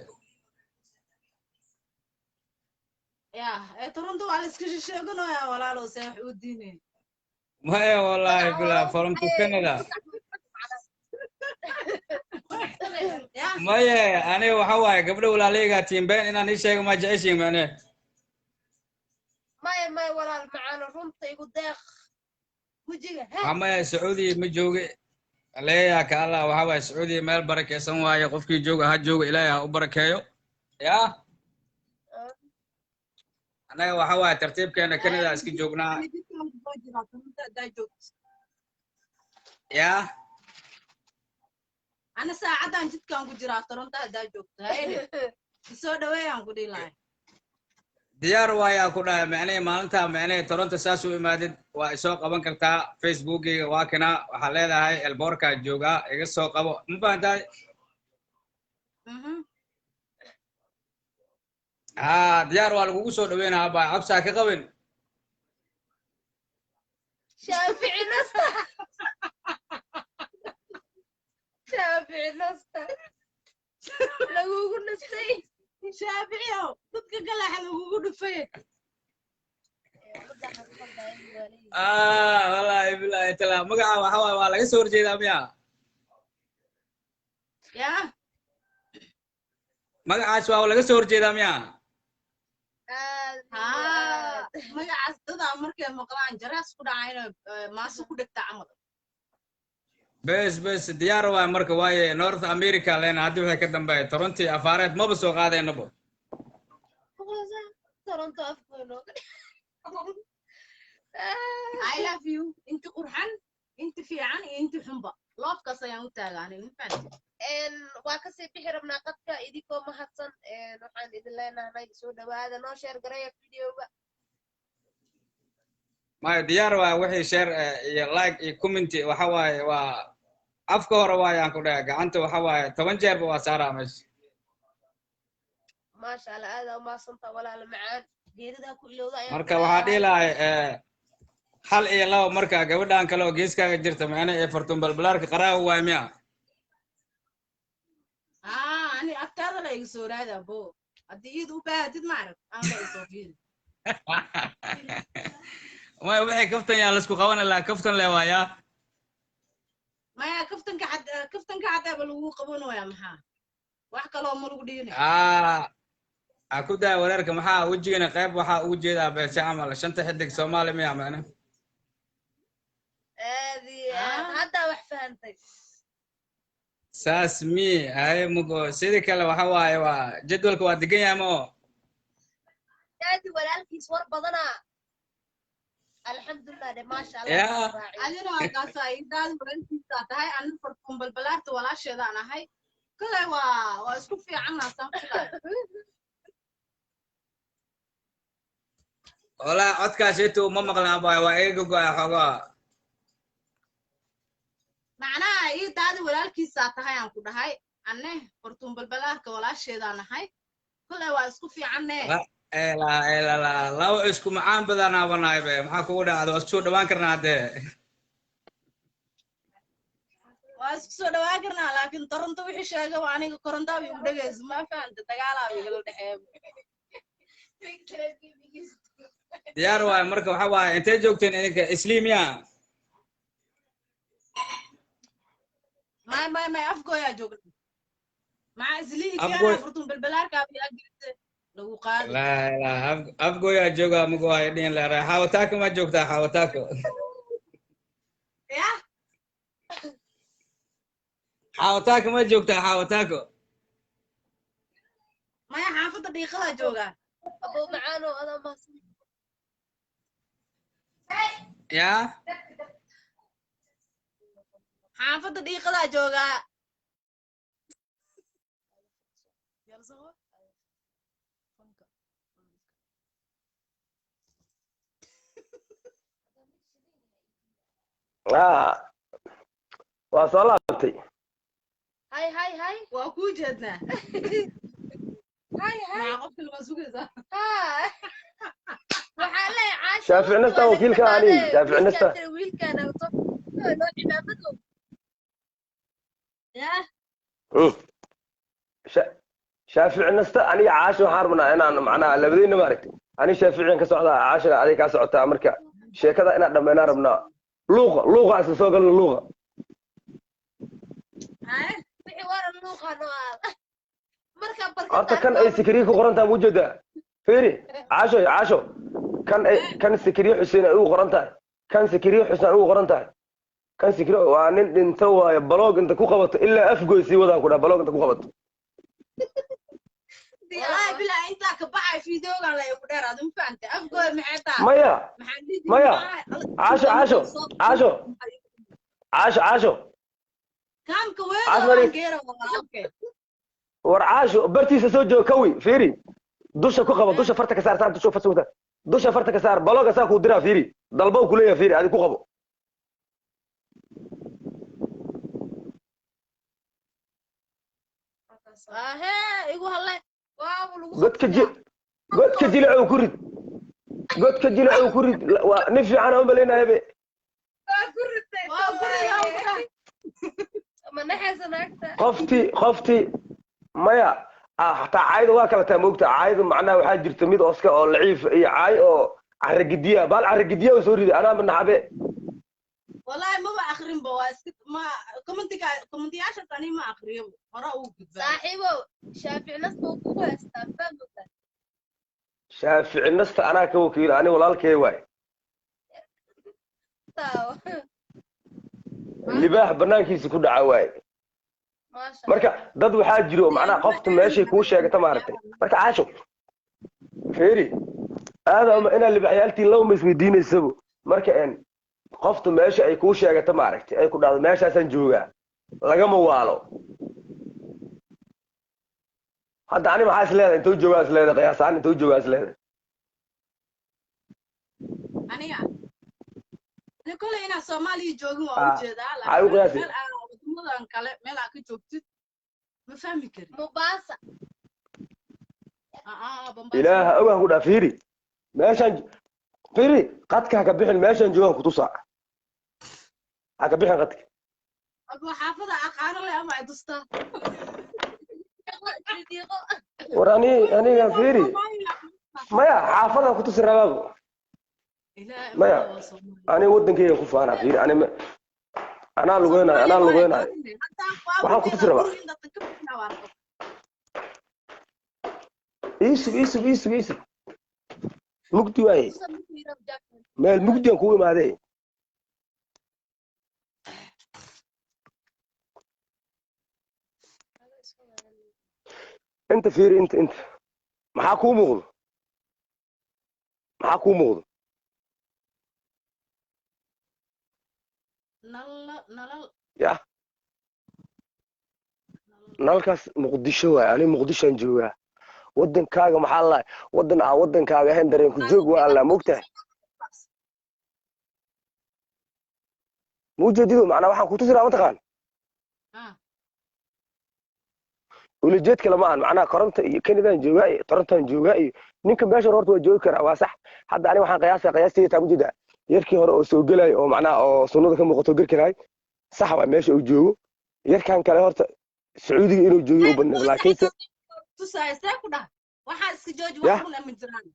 [SPEAKER 2] ya toronto waa la iska sheeganayaa walaalow seex u diinay
[SPEAKER 5] maya wallahi bila from Canada
[SPEAKER 2] ya
[SPEAKER 5] maya aniga waxa waaye gabdho walaalayga tiimbeen inaan ii sheego ma jeceshiin maane
[SPEAKER 1] ما ولا المعانا رمت يقول داخ وجيها
[SPEAKER 5] maya Sacuudi ma jooge leeyahay ka Allah waxa waaye Sacuudi meel barakeysan waaye qofkii jooga ha jooga Ilaahay ha u barakeeyo ya anaga waxa waaye tartiibkeena Canada iska joognaa ya
[SPEAKER 2] ana saacadan jidkaan ku jiraa toronto haddaa joogto hayde soo dhaweeyaan ku dhihi lahay
[SPEAKER 5] diyaar waayaa ku dhahay macnee maalinta macnee Toronto saas u imaadid waa isoo qaban kartaa Facebookiga waa kana waxa leedahay elboorka jooga iga soo qabo ma fahantahay diyaar waa lagugu soo dhaweynayaa baa cabsaa ka qabin
[SPEAKER 1] شافعي نصتا شافعي نصتا لو قلنا نستي
[SPEAKER 2] shaaficiyow dadka galaxa lagugu dhufay
[SPEAKER 5] wallahi billahi taala magaca waxa waaye waa laga soo horjeedaa miya
[SPEAKER 2] ya
[SPEAKER 5] magacaas waa laga soo horjeedaa miya
[SPEAKER 2] magacaas dadaa markay maqlaan jaraas ku dhacayna maaso ku dhegta camal
[SPEAKER 5] bes diyaar waa marka waaye North America leena hadii waxa ka dambeeyay Toronto afaareed maba soo qaadeenaba
[SPEAKER 1] تورنتو أفكونه
[SPEAKER 2] I love you inta qurxan inta fiican iyo inta xunba loofkaas ayaan u taagaanay ma fahanti
[SPEAKER 1] وكسي بحر من قدك إديكو مهتسن نحن إذن لنا نيسو دوادا نو شير قرية فيديو
[SPEAKER 5] ما diyaar waa wixii share iyo like iyo comment waxa waaye waa afka hore waayaan ku dhahay gacanta waxa waaye 10 jeer waa saaraa meesha
[SPEAKER 1] ما شاء الله هذا وما صنت ولا المعان geeridaa ku ilowda
[SPEAKER 5] marka waxaa dhihi lahay hal iyo labo marka gabadhan kale oo geeskaaga jirta macna ee fartun balbalaarka qaraa waay miya
[SPEAKER 2] ani agtaada la iga soo raada bo haddii iid u baahatid maarag aan la isoo fiiri
[SPEAKER 5] way waxay kaftan yaa lasku qaban ilaa kaftan le waaya
[SPEAKER 2] maya kaftanka xadaaba lagu qabanaya maxaa wax kaloo ma lagu dhiinay
[SPEAKER 5] aku daa wareerka maxaa wejigana qayb waxaa ugu jeedaa beesha camal shanta xidig Soomaali miya macna
[SPEAKER 1] hadda wax fahantay
[SPEAKER 5] saas mi ay mugo sidii kale waxa waaye waa jadwalka waa degan yahay ma
[SPEAKER 1] daadi walaalkiis war badana alxamdulillah de ma sha
[SPEAKER 5] Ya.
[SPEAKER 1] Allah
[SPEAKER 2] adina halkaas ay daad warantiisa tahay aan farkun balbalaarta walaasheeda aan ahay kale waa isku fiicannaa samfilay
[SPEAKER 5] wala codkaas intuu ma maqlaan baa waa iga go'ay xogaa
[SPEAKER 2] macnaha ii daadi walaalkiisa tahay aan ku dhahay anne fartun balbalaarka walaasheeda aan ahay kale waa isku fiicannee
[SPEAKER 5] la laba isku macaan badanaa banaay be maxaa kugu dhacda waa isku soo dhawaan karnaa dee
[SPEAKER 2] waa isku soo dhawaan karnaa laakiin toronto wixii sheega waa aniga korontaa igu dhagayso ma fahanta dagaalaa igala dhexeeya
[SPEAKER 5] diyaar waaye marka waxa waaye intee joogteen idinka isliimiya
[SPEAKER 3] ما أفقو يا جوجل مع إزلي كان
[SPEAKER 5] afgoy
[SPEAKER 3] فرتون بالبلار كابي أجلس لو قاد
[SPEAKER 5] la afgoya jooga mago ay dhiin la xawataaka ma joogtaa xawataaka
[SPEAKER 3] يا
[SPEAKER 5] xawataaka ma joogtaa xawataaka
[SPEAKER 3] ما يا حافظ دقيقة جوجا
[SPEAKER 1] أبو معانو أنا ما
[SPEAKER 5] ya
[SPEAKER 3] حافظ دقيقة جوجا يلا سوا
[SPEAKER 4] waa soo laabtay
[SPEAKER 1] هاي
[SPEAKER 3] وأكوجدنا
[SPEAKER 1] هاي
[SPEAKER 3] مع قفل المسؤول
[SPEAKER 1] هاي وحالي عاش
[SPEAKER 4] shaafici nafta wakiilka ani shaafici nafta
[SPEAKER 1] wiilkaan noo cibaadadu
[SPEAKER 3] يا
[SPEAKER 4] shaafici nasta aniga caasho waxaan rabnaa inaan macnaha labadiina maaragtay ani shaaficiyan ka socdaa caasha adiga kaa socotaa marka sheekada inaan dhammaynaan rabnaa luuqa isla soo galno luuqa
[SPEAKER 3] هاي
[SPEAKER 1] wixii waran luuqaa noo aada marka
[SPEAKER 4] horta kan ay sikriye ku qoran tahay ma ujeedaa fiiri caasho kan sikriye xuseen ay ugu qoran tahay kan sikriye xuseen ay ugu qoran tahay kan sikriye waa nin dhinta waaye baloog inta ku qabato ilaa afgoy sii wadaan ku dhaha baloog inta ku qabato
[SPEAKER 3] والله بلا أنت كبعي في دوغا لا يقدر هذا مفانت أفقو معتا
[SPEAKER 4] maya caasho
[SPEAKER 3] كم كويس
[SPEAKER 4] عشرة.
[SPEAKER 3] غيره اوكي
[SPEAKER 4] war caasho bartiisa soo jooga kawi fiiri dusha ku qabo dusha farta ka saar saan dusha fasowda dusha farta ka saar balooga saa ku diraa fiiri dalbow ku leeyahay fiiri adi ku qabo
[SPEAKER 1] ahee igu hadlay waaw lagu
[SPEAKER 4] godka jilacow ku rid godka jilacow ku rid waa nin fiican aan u malaynahay be
[SPEAKER 1] ma naxaysa naagta
[SPEAKER 4] qoftii maya hataa caayda waa kala taa moogta caaydu macnaha waxaa jirta mid oska oo laciif iyo caay oo caragidiya baal caragidiya soo riday anaa manaxabe
[SPEAKER 3] والله ما بأخرين بواسط ما كومنتي عشان تاني ما أخرين مرة أوجد
[SPEAKER 1] saaxiibo shaafici nasta uu kugu haystaa fahamta
[SPEAKER 4] shaafici nasta anaa ka wakiila ani walaalkay waay libaax banaankiisa ku dhaca waay
[SPEAKER 1] maasha
[SPEAKER 4] marka dad waxaa jiro macnaha qofta meeshay kuu sheegata maaragtay marka caasho fiiri aadama inaa libaxyaaltiin lawma isweydiinaysabo marka qofta meesha ay kuu sheegata maaragtay ay ku dhahdo meeshaasaan joogaa lagama waalo hadda ani maxaa is leedahay intuu joogaa is leedahay qiyaasaan intuu joogaa is leedahay
[SPEAKER 3] أنا كل هنا سومالي جوجو موجود
[SPEAKER 4] عايو قياسي
[SPEAKER 3] ودمودان kale meel aad ka joogtid ma fahmi karin
[SPEAKER 1] Mombasa
[SPEAKER 4] ilaaha ogaan ku dhaa fiiri meeshaan fiiri qadka ha ka bixin meeshaan joogaan ku tusaa ha ka bixin qadka
[SPEAKER 3] abu xaafada aqaano leh ama ay dustaa
[SPEAKER 4] war aniga fiiri maya xaafada ku tusi rabaabo maya ani wadankayga ku faana fiiri anaa lugeynayo waxaan ku tusi rabaa iisug mugdi waaye meel mugdian kugu imaadee انت فيري انت maxaa kuu muuqdo ya nalkaas muqdisho waay ani muqdishoan joogaa wadankaaga maxaa lalahay wadan aan wadankaaga ahayn dareenku joog waa allaa mogtahay maujeedido macnaa waxaan ku tusiraa mataqaan ulajeed kale ma ahan macnaha koronta iyo kanadaan joogaa iyo torontaan joogaa iyo ninka meesha horta waa joogi karaa waa sax hadda ani waxaan qiyaastayda taa ujeedaa yarkii hore oo soo gelay oo macnaha oo sunnada ka muuqato garkaraay sax waa meesha uu joogo yarkan kale horta sacuudiga inuu joogo u badneed laakiinse
[SPEAKER 3] waxaa iska jooji
[SPEAKER 4] يا
[SPEAKER 3] wax run ama jiraan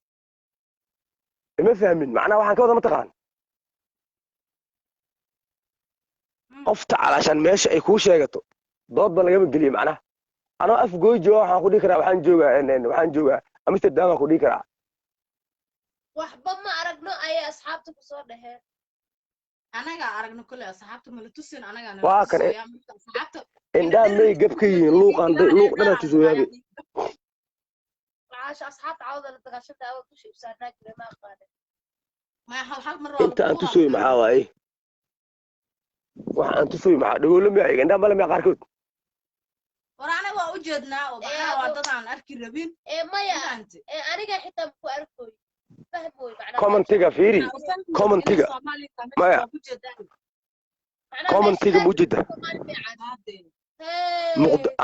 [SPEAKER 4] ما فاهمين معناها waxaan ka wada mataqaan qofta علشان meesha ay ku sheegato dood ba laga geliyo macnaha anoo af goojo waxaan ku dhigi karaa waxaan joogaa Amsterdam aan ku dhigi karaa
[SPEAKER 1] waxba ma aragno ayay asxaabta ku soo dhaheen
[SPEAKER 3] anaga aragno kale asxaabta ma la tusin anaga na
[SPEAKER 4] waa kan
[SPEAKER 3] asxaabta
[SPEAKER 4] indhaa may gab ka yihiin luuqan luuq dhana tusooyaabe
[SPEAKER 1] macaasha asxaabta cawda la dagaashada awood ku shiibsaanaa jiray ma aqaanin
[SPEAKER 3] ma hal mar
[SPEAKER 4] inta aan tusooy maxaa waaye wax aan tusooy maxaa dhagoolo miyaa iga indhaa male miyaa qaarkood
[SPEAKER 3] war anaga waa u jeednaa oo maxaa waa dad aan arki rabin
[SPEAKER 1] maya aniga xitaa ku arkoy fahmoy macnaha
[SPEAKER 4] commentiga fiiri commentiga maya commentiga mujida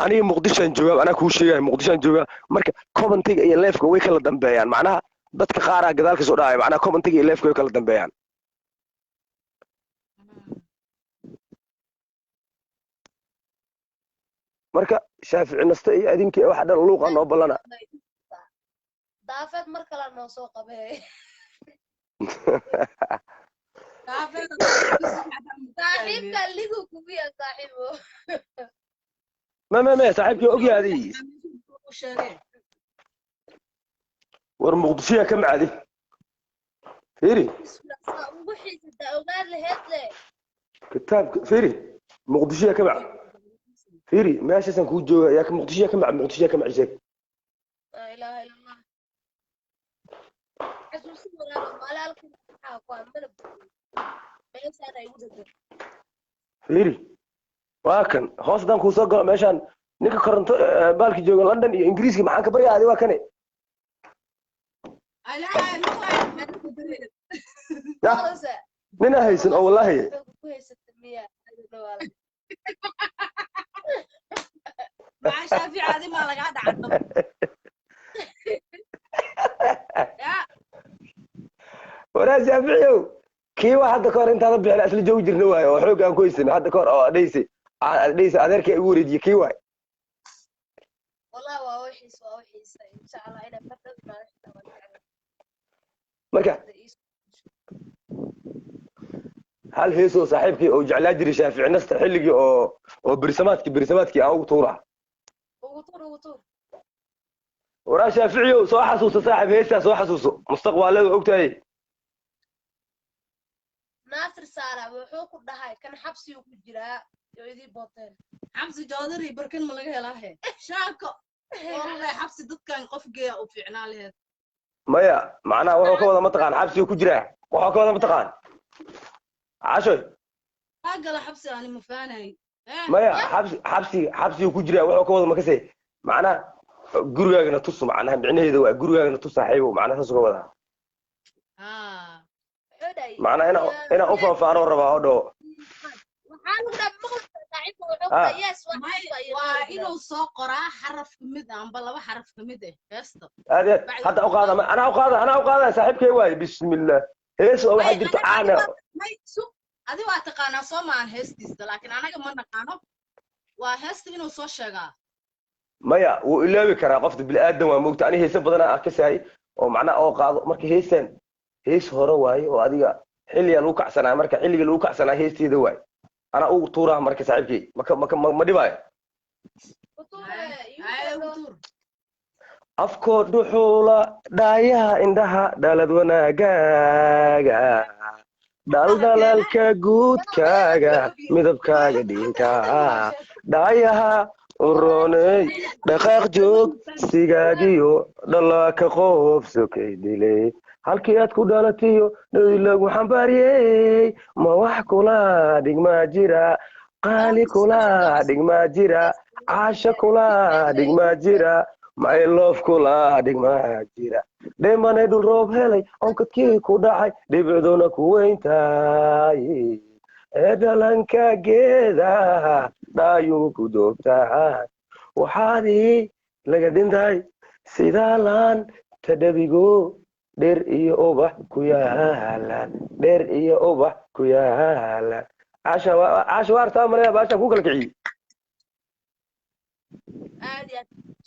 [SPEAKER 4] aniga muqdishaan joogaa anaa kuu sheegaya muqdishaan joogaa marka commentiga iyo leefka way kala dambeeyaan macnaha dadka qaaraa gadaal ka soo dhacaya macnaha commentiga iyo leefka way kala dambeeyaan marka shaafici naste iyo adinkii waxa dhan luuqa noo ballana
[SPEAKER 1] daafeed mar kale noo soo qabee saaxiibka ligu kubiya saaxiibo
[SPEAKER 4] ما صاحبك اوغي هذه ور مقدسيه كم عادي فيري
[SPEAKER 1] وحي سدا اوغاد لهيد
[SPEAKER 4] كتاب فيري مقدسيه كم فيري ماشي سان كو جوغا ياك مقدسيه كم عجيك
[SPEAKER 1] لا اله الا الله حسوس ولا مالك waxa ku amana meeshaan ay u dhigay
[SPEAKER 4] فيري waakan hoos dan ku soo galo meeshan ninka koronto baalki jooga London iyo Ingiriiska maxaan ka baryaadi waa kane nina haysan oo wallahi
[SPEAKER 1] ku haysatay miya
[SPEAKER 3] ma shaafi caadi ma laga dhacdo
[SPEAKER 4] waraa shaafiyow kii waa hadda koor inta la bixin asla joog jirna waayo oo xoog aan ku haysan hadda koor oo dhaysi adeerkay ugu wareejiye kii waay
[SPEAKER 1] والله واوحيس إن شاء الله إنا بدل ما
[SPEAKER 4] marka hal heeso saaxiibkii oo jeclaa jiray shaafici nasta xilligii oo bersamaadkii aan ugu tuura
[SPEAKER 1] ugu tuur
[SPEAKER 4] waraa shaaficiyow soo xasuuso saaxiib heestaa soo xasuuso mustaqbalada ogtahay
[SPEAKER 1] naasir saara wuxuu ku dhahay kan xabsi uu ku jiraa yoidii booteen
[SPEAKER 3] xabsi joodari barkan ma laga helaa he shaako wallahi xabsi dadkan qof geeya u fiicnaa laheed
[SPEAKER 4] maya macnaha wuxuu ka wada mataqaan xabsi ku jiraa wuxuu ka wada mataqaan cashoy
[SPEAKER 3] gala xabsi aan ma faanay
[SPEAKER 4] maya xabsi ku jiraa wuxuu ka wada makasay macnaha gurigaagana tus macnaha micnaheeda waa gurigaagana tus saaxiibo macnaha saas uga wada macnaha inaan u faahfaahno rabaa oo dhawo
[SPEAKER 3] waa inuu soo qoraa xaraf kamid ah amba laba xaraf kamid ah heesta
[SPEAKER 4] hadda u qaada anaa u qaada saaxiibkay waay bismillah hees oo waxa jirto caana
[SPEAKER 3] adi waa taqaanaa soo maan heestiisa laakiin anaga ma naqaano waa heesta inuu soo sheegaa
[SPEAKER 4] maya wuu ilaawi karaa qofta bini'aadan waa moogta ani heesa badanaa arkasahay oo macnaha oo qaado marka heestan hees hore waaye oo adiga xilliga lagu kacsanaa marka xilliga lagu kacsanaa heesteeda waay أنا أقول طورة مركز عبكي ما دباي أفكار دحولة دايها عندها دالد وناقاقا دال كاقود كاقا مذب كاقا دينكا دايها وروني دقاق جوب سيقاقيو دالاك خوف سوكي ديلي halkii aad ku dhalatiyo dhowdi lagu xambaariyey ma wax kula dhigma jira qaali kula dhigma jira caasha kula dhigma jira mayloof kula dhigma jira dheemanay dhul roob helay onkadkii ku dhacay dhibicduna ku weyntaay ee dhalanka geedaha dhaayuu ku doogtahay waxaadii laga dhintahay sidaa laan tadhabigo dheer iyo ubax ku yaalan dheer iyo ubax ku yaalan caasha waartaa malaya baashaan ku kala kiciyey
[SPEAKER 1] aad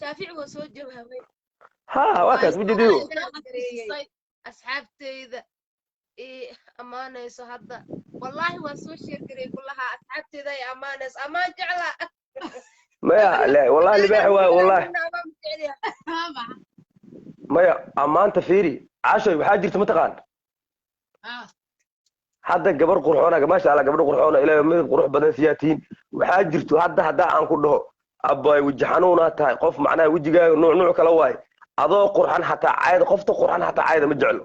[SPEAKER 1] shaafici waa soo jawaabay
[SPEAKER 4] ها واكاس وجديو
[SPEAKER 1] asxaabteyda amaanayso hadda wallaahi waa soo sheegaray kulaha asxaabteyda ay amaanayso amaan jecla
[SPEAKER 4] maya لا والله libaax waay والله maya amaanta fiiri cashoy waxaa jirta mataqaan hadda gabar qurxoona maasha Allah gabar qurxoona ilaahay midab qurux badan siyaatiin waxaa jirto hadda aan ku dhaho abay waji xanuuna tahay qof macnaha wajigaaga nooc kala waay adoo qurxan hataa caayda qofta qurxan hataa caayda ma jeclo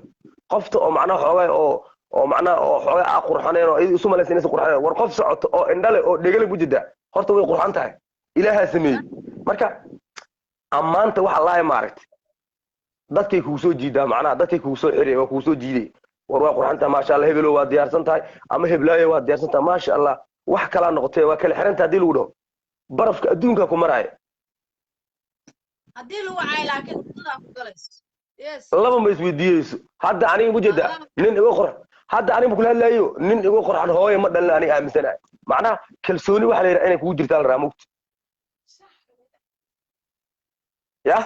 [SPEAKER 4] qofta oo macnaha xoogay oo macnaha oo xoogay ah qurxaneen oo isu malaysanaysa qurxaneen war qof socoto oo indhale oo dhegale wajida horta way qurxan tahay ilaaha sameeyay marka amaanta waxa laay maaragtay dadkay kugu soo jiidaa macnaha dadkay kugu soo xirey waa kugu soo jiiday war waa qurxanta maasha Allah hebelo waa diyaarsan tahay ama heblaayo waa diyaarsan tahay maasha Allah wax kala noqotay waa kala xiranta hadii lagu dhaho barafka adduunka ku maray
[SPEAKER 3] hadii lagu caay laakiin dadka ku galayso
[SPEAKER 1] yes
[SPEAKER 4] laba ma isweydiiyeyso hadda aniga mujada nin igu qurx hadda aniga kula hadlayo nin igu qurxan hooyo ma dhalna aniga aaminsanahay macnaha kalsooni waxa la yiraahdaa inay kugu jirtaan raamugta ya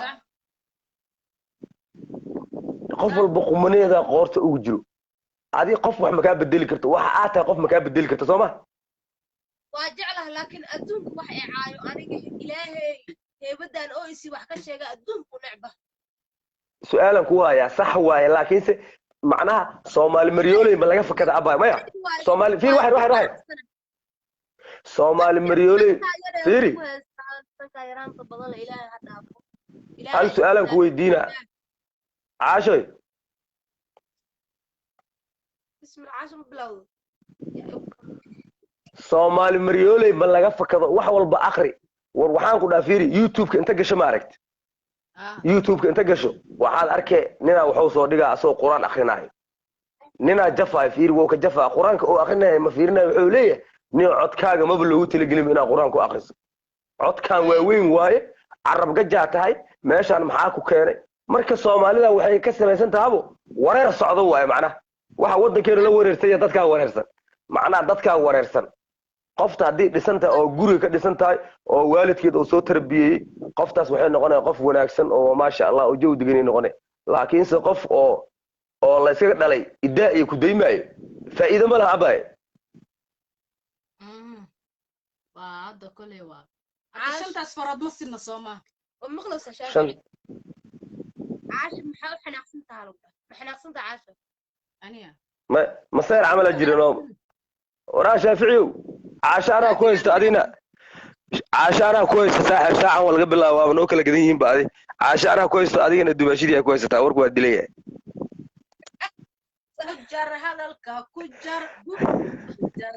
[SPEAKER 4] qof walba qumaneeda qoorta ugu jiro adii qof wax ma ka bedeli karto waxa aad tahay qof ma ka bedeli karto Soomaa
[SPEAKER 1] waa jeclahay laakiin adduunku wax ay caayo aniga ilaahay heebadan oo isi wax ka sheega adduunku necba
[SPEAKER 4] su'aalan ku haya sax waaye laakiin se macnaha Soomaali maryoolay ma laga fakada abay maya Soomaali fiir wax Soomaali maryoolay fiiri hal su'aalan ku weydiina عاشوي
[SPEAKER 1] اسم العاشر بلاو
[SPEAKER 4] Soomaali maryoolay ma laga fakado wax walba akhri war waxaan ku dhaafiri YouTube-ka inta gasho ma aragti YouTube-ka inta gasho waxaad arkay nina wuxuu soo dhigaa asoo Quraan akhrinayo nina jafaa fiir wuu ka jafaa Quraanka oo akhrinayo ma fiirinayo wuxuu leeyahay nin codkaaga ma loogu talagelin inaad Quraan ku akhriso codkaan waa weyn waaye carab gajaa tahay meeshaan maxaa ku keenay marka Soomaalida waxay ka samaysan tahay wareer socdo waay macnaha waxa wadankeena la wareersay dadka wareersan macnaha dadka wareersan qofta hadii dhisanta oo guriga ka dhisantahay oo waalidkeed oo soo tarbiyay qoftaas waxay noqonay qof wanaagsan oo maasha Allah oo jawdigan noqonay laakiin se qof oo la iska dhalay idaa iyo ku deymaayo faa'iido ma laha abay
[SPEAKER 3] waa hada kale waa ashantaas farad ma sinna Soomaa
[SPEAKER 1] oo maqlaysa shaafi عاشر محاول حناقصن تعالوا حناقصن عاشر
[SPEAKER 3] أنيا
[SPEAKER 4] ما صير عمل جيرانو ورا شافعيو عشانها كويس تأدينا عشانها كويس ساعة ولا قبل لا وابنو كلا قديم بعدي عشانها كويس تأدينا الدباشيريا كويس تاورك ودليه
[SPEAKER 3] جر هذا الكا كجر جر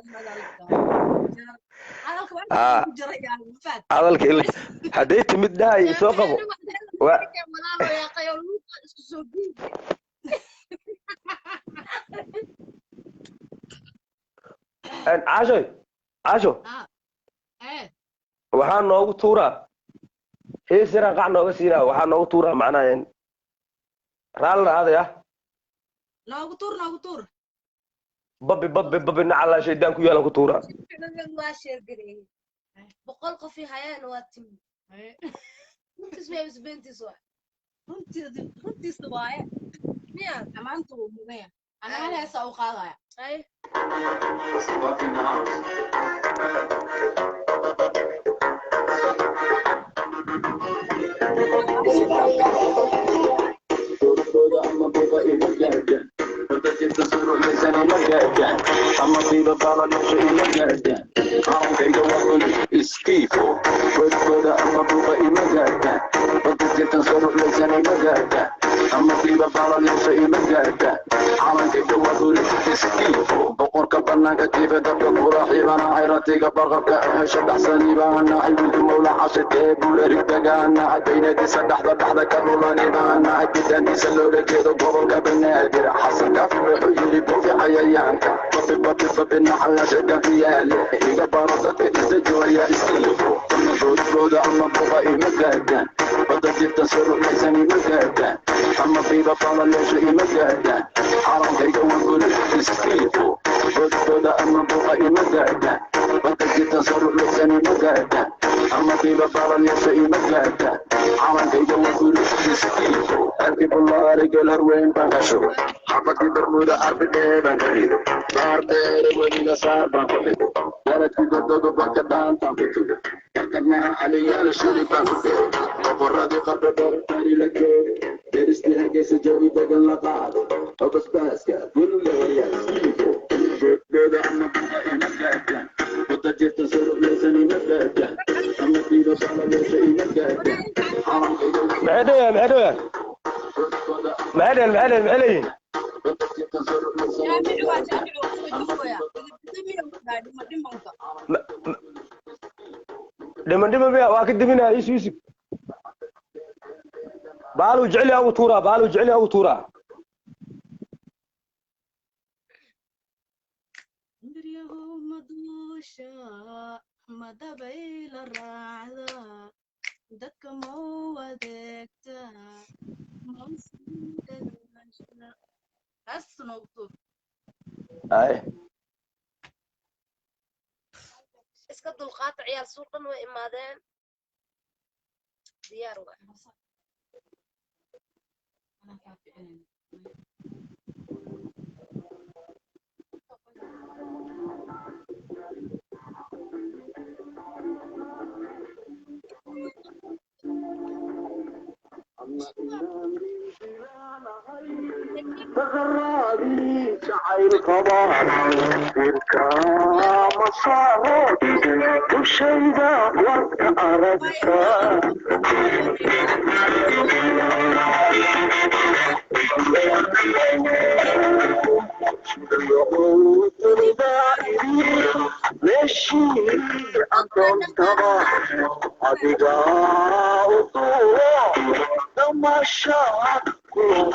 [SPEAKER 4] هذا الكا حديت مدهاي سوقه عاشو waxaa noogu tuuraa heesira qac nooga siinaa waxaa noogu tuuraa macnaha in raalna aadaya
[SPEAKER 3] noogu tuur
[SPEAKER 4] babbi nacala shaydaan ku yaalan ku tuuraa
[SPEAKER 1] waa sheergareeyay boqol qof hayaan waa timi
[SPEAKER 3] runtiisa waaye miya amaanta uu mudaya anaga heesa u qaadaya
[SPEAKER 6] أما في بطالة شيء مجادا عرضي جواب اسكيفو والكودا أما بوغا مجادا بدك تنصر لساني مجادا أما في بطالة شيء مجادا عرضي جواب اسكيفو بقرك بناك كيف دبك وراحي بنا عيرتي قبرك شد حسني بانا عيد مولا عشت بولا رجانا عدينا دي سدح ضحدا كرولاني بانا عدينا سلولا كيدو بوغا بنادر حسن كافي وحجري بوفي عيانك بطي نحل شكا فيالي إذا برصت إستجوى يا إستيفو جود أما بوغا مجادا بدك تسر لساني مجادا أما في بطالة لشيء مجادا حرام هيك ونقول إستيفو جود أما بوغا مجادا بدك تسر لساني مجادا أما أما في بطال يسعي مجاتا عمل كيدا وكل تسكيفو أركب الله رجل هروين بانكشو حبكي برمودا أربي ديبان كريدو بار ديري ودينا سار بانكوليدو دارتي دودو بانكدان تانكتو كركنا علي على شوري بانكتو وفرادي قبل دور تاري لكي درستي هكيس جوي دقل لقادو وبس باسكا كل اللي سكيفو بيدا أما بطاقي مجاتا وتجيت سرق ليساني مجاتا أما في بطال يسعي مجاتا
[SPEAKER 4] معدوية معلين
[SPEAKER 3] جامع وجامع وجوفيا دمنك
[SPEAKER 4] دمن بيها واكد دمنا يسويسك بالو جعلي أو تورا
[SPEAKER 3] دريهو مدوشا مدبيل الرعدة دك مودكتا موسيقى السنوبتو
[SPEAKER 4] أي
[SPEAKER 1] iska dulqaata ciyaal suuqan way imaadeen diyaar waa
[SPEAKER 3] أنا كافي عيني
[SPEAKER 6] تغرابي شعير قضاء تلك مصاهد وشيدا وقت أردتا يقود ردائي مشي أنتم ترى أدقاء طوى تمشى كل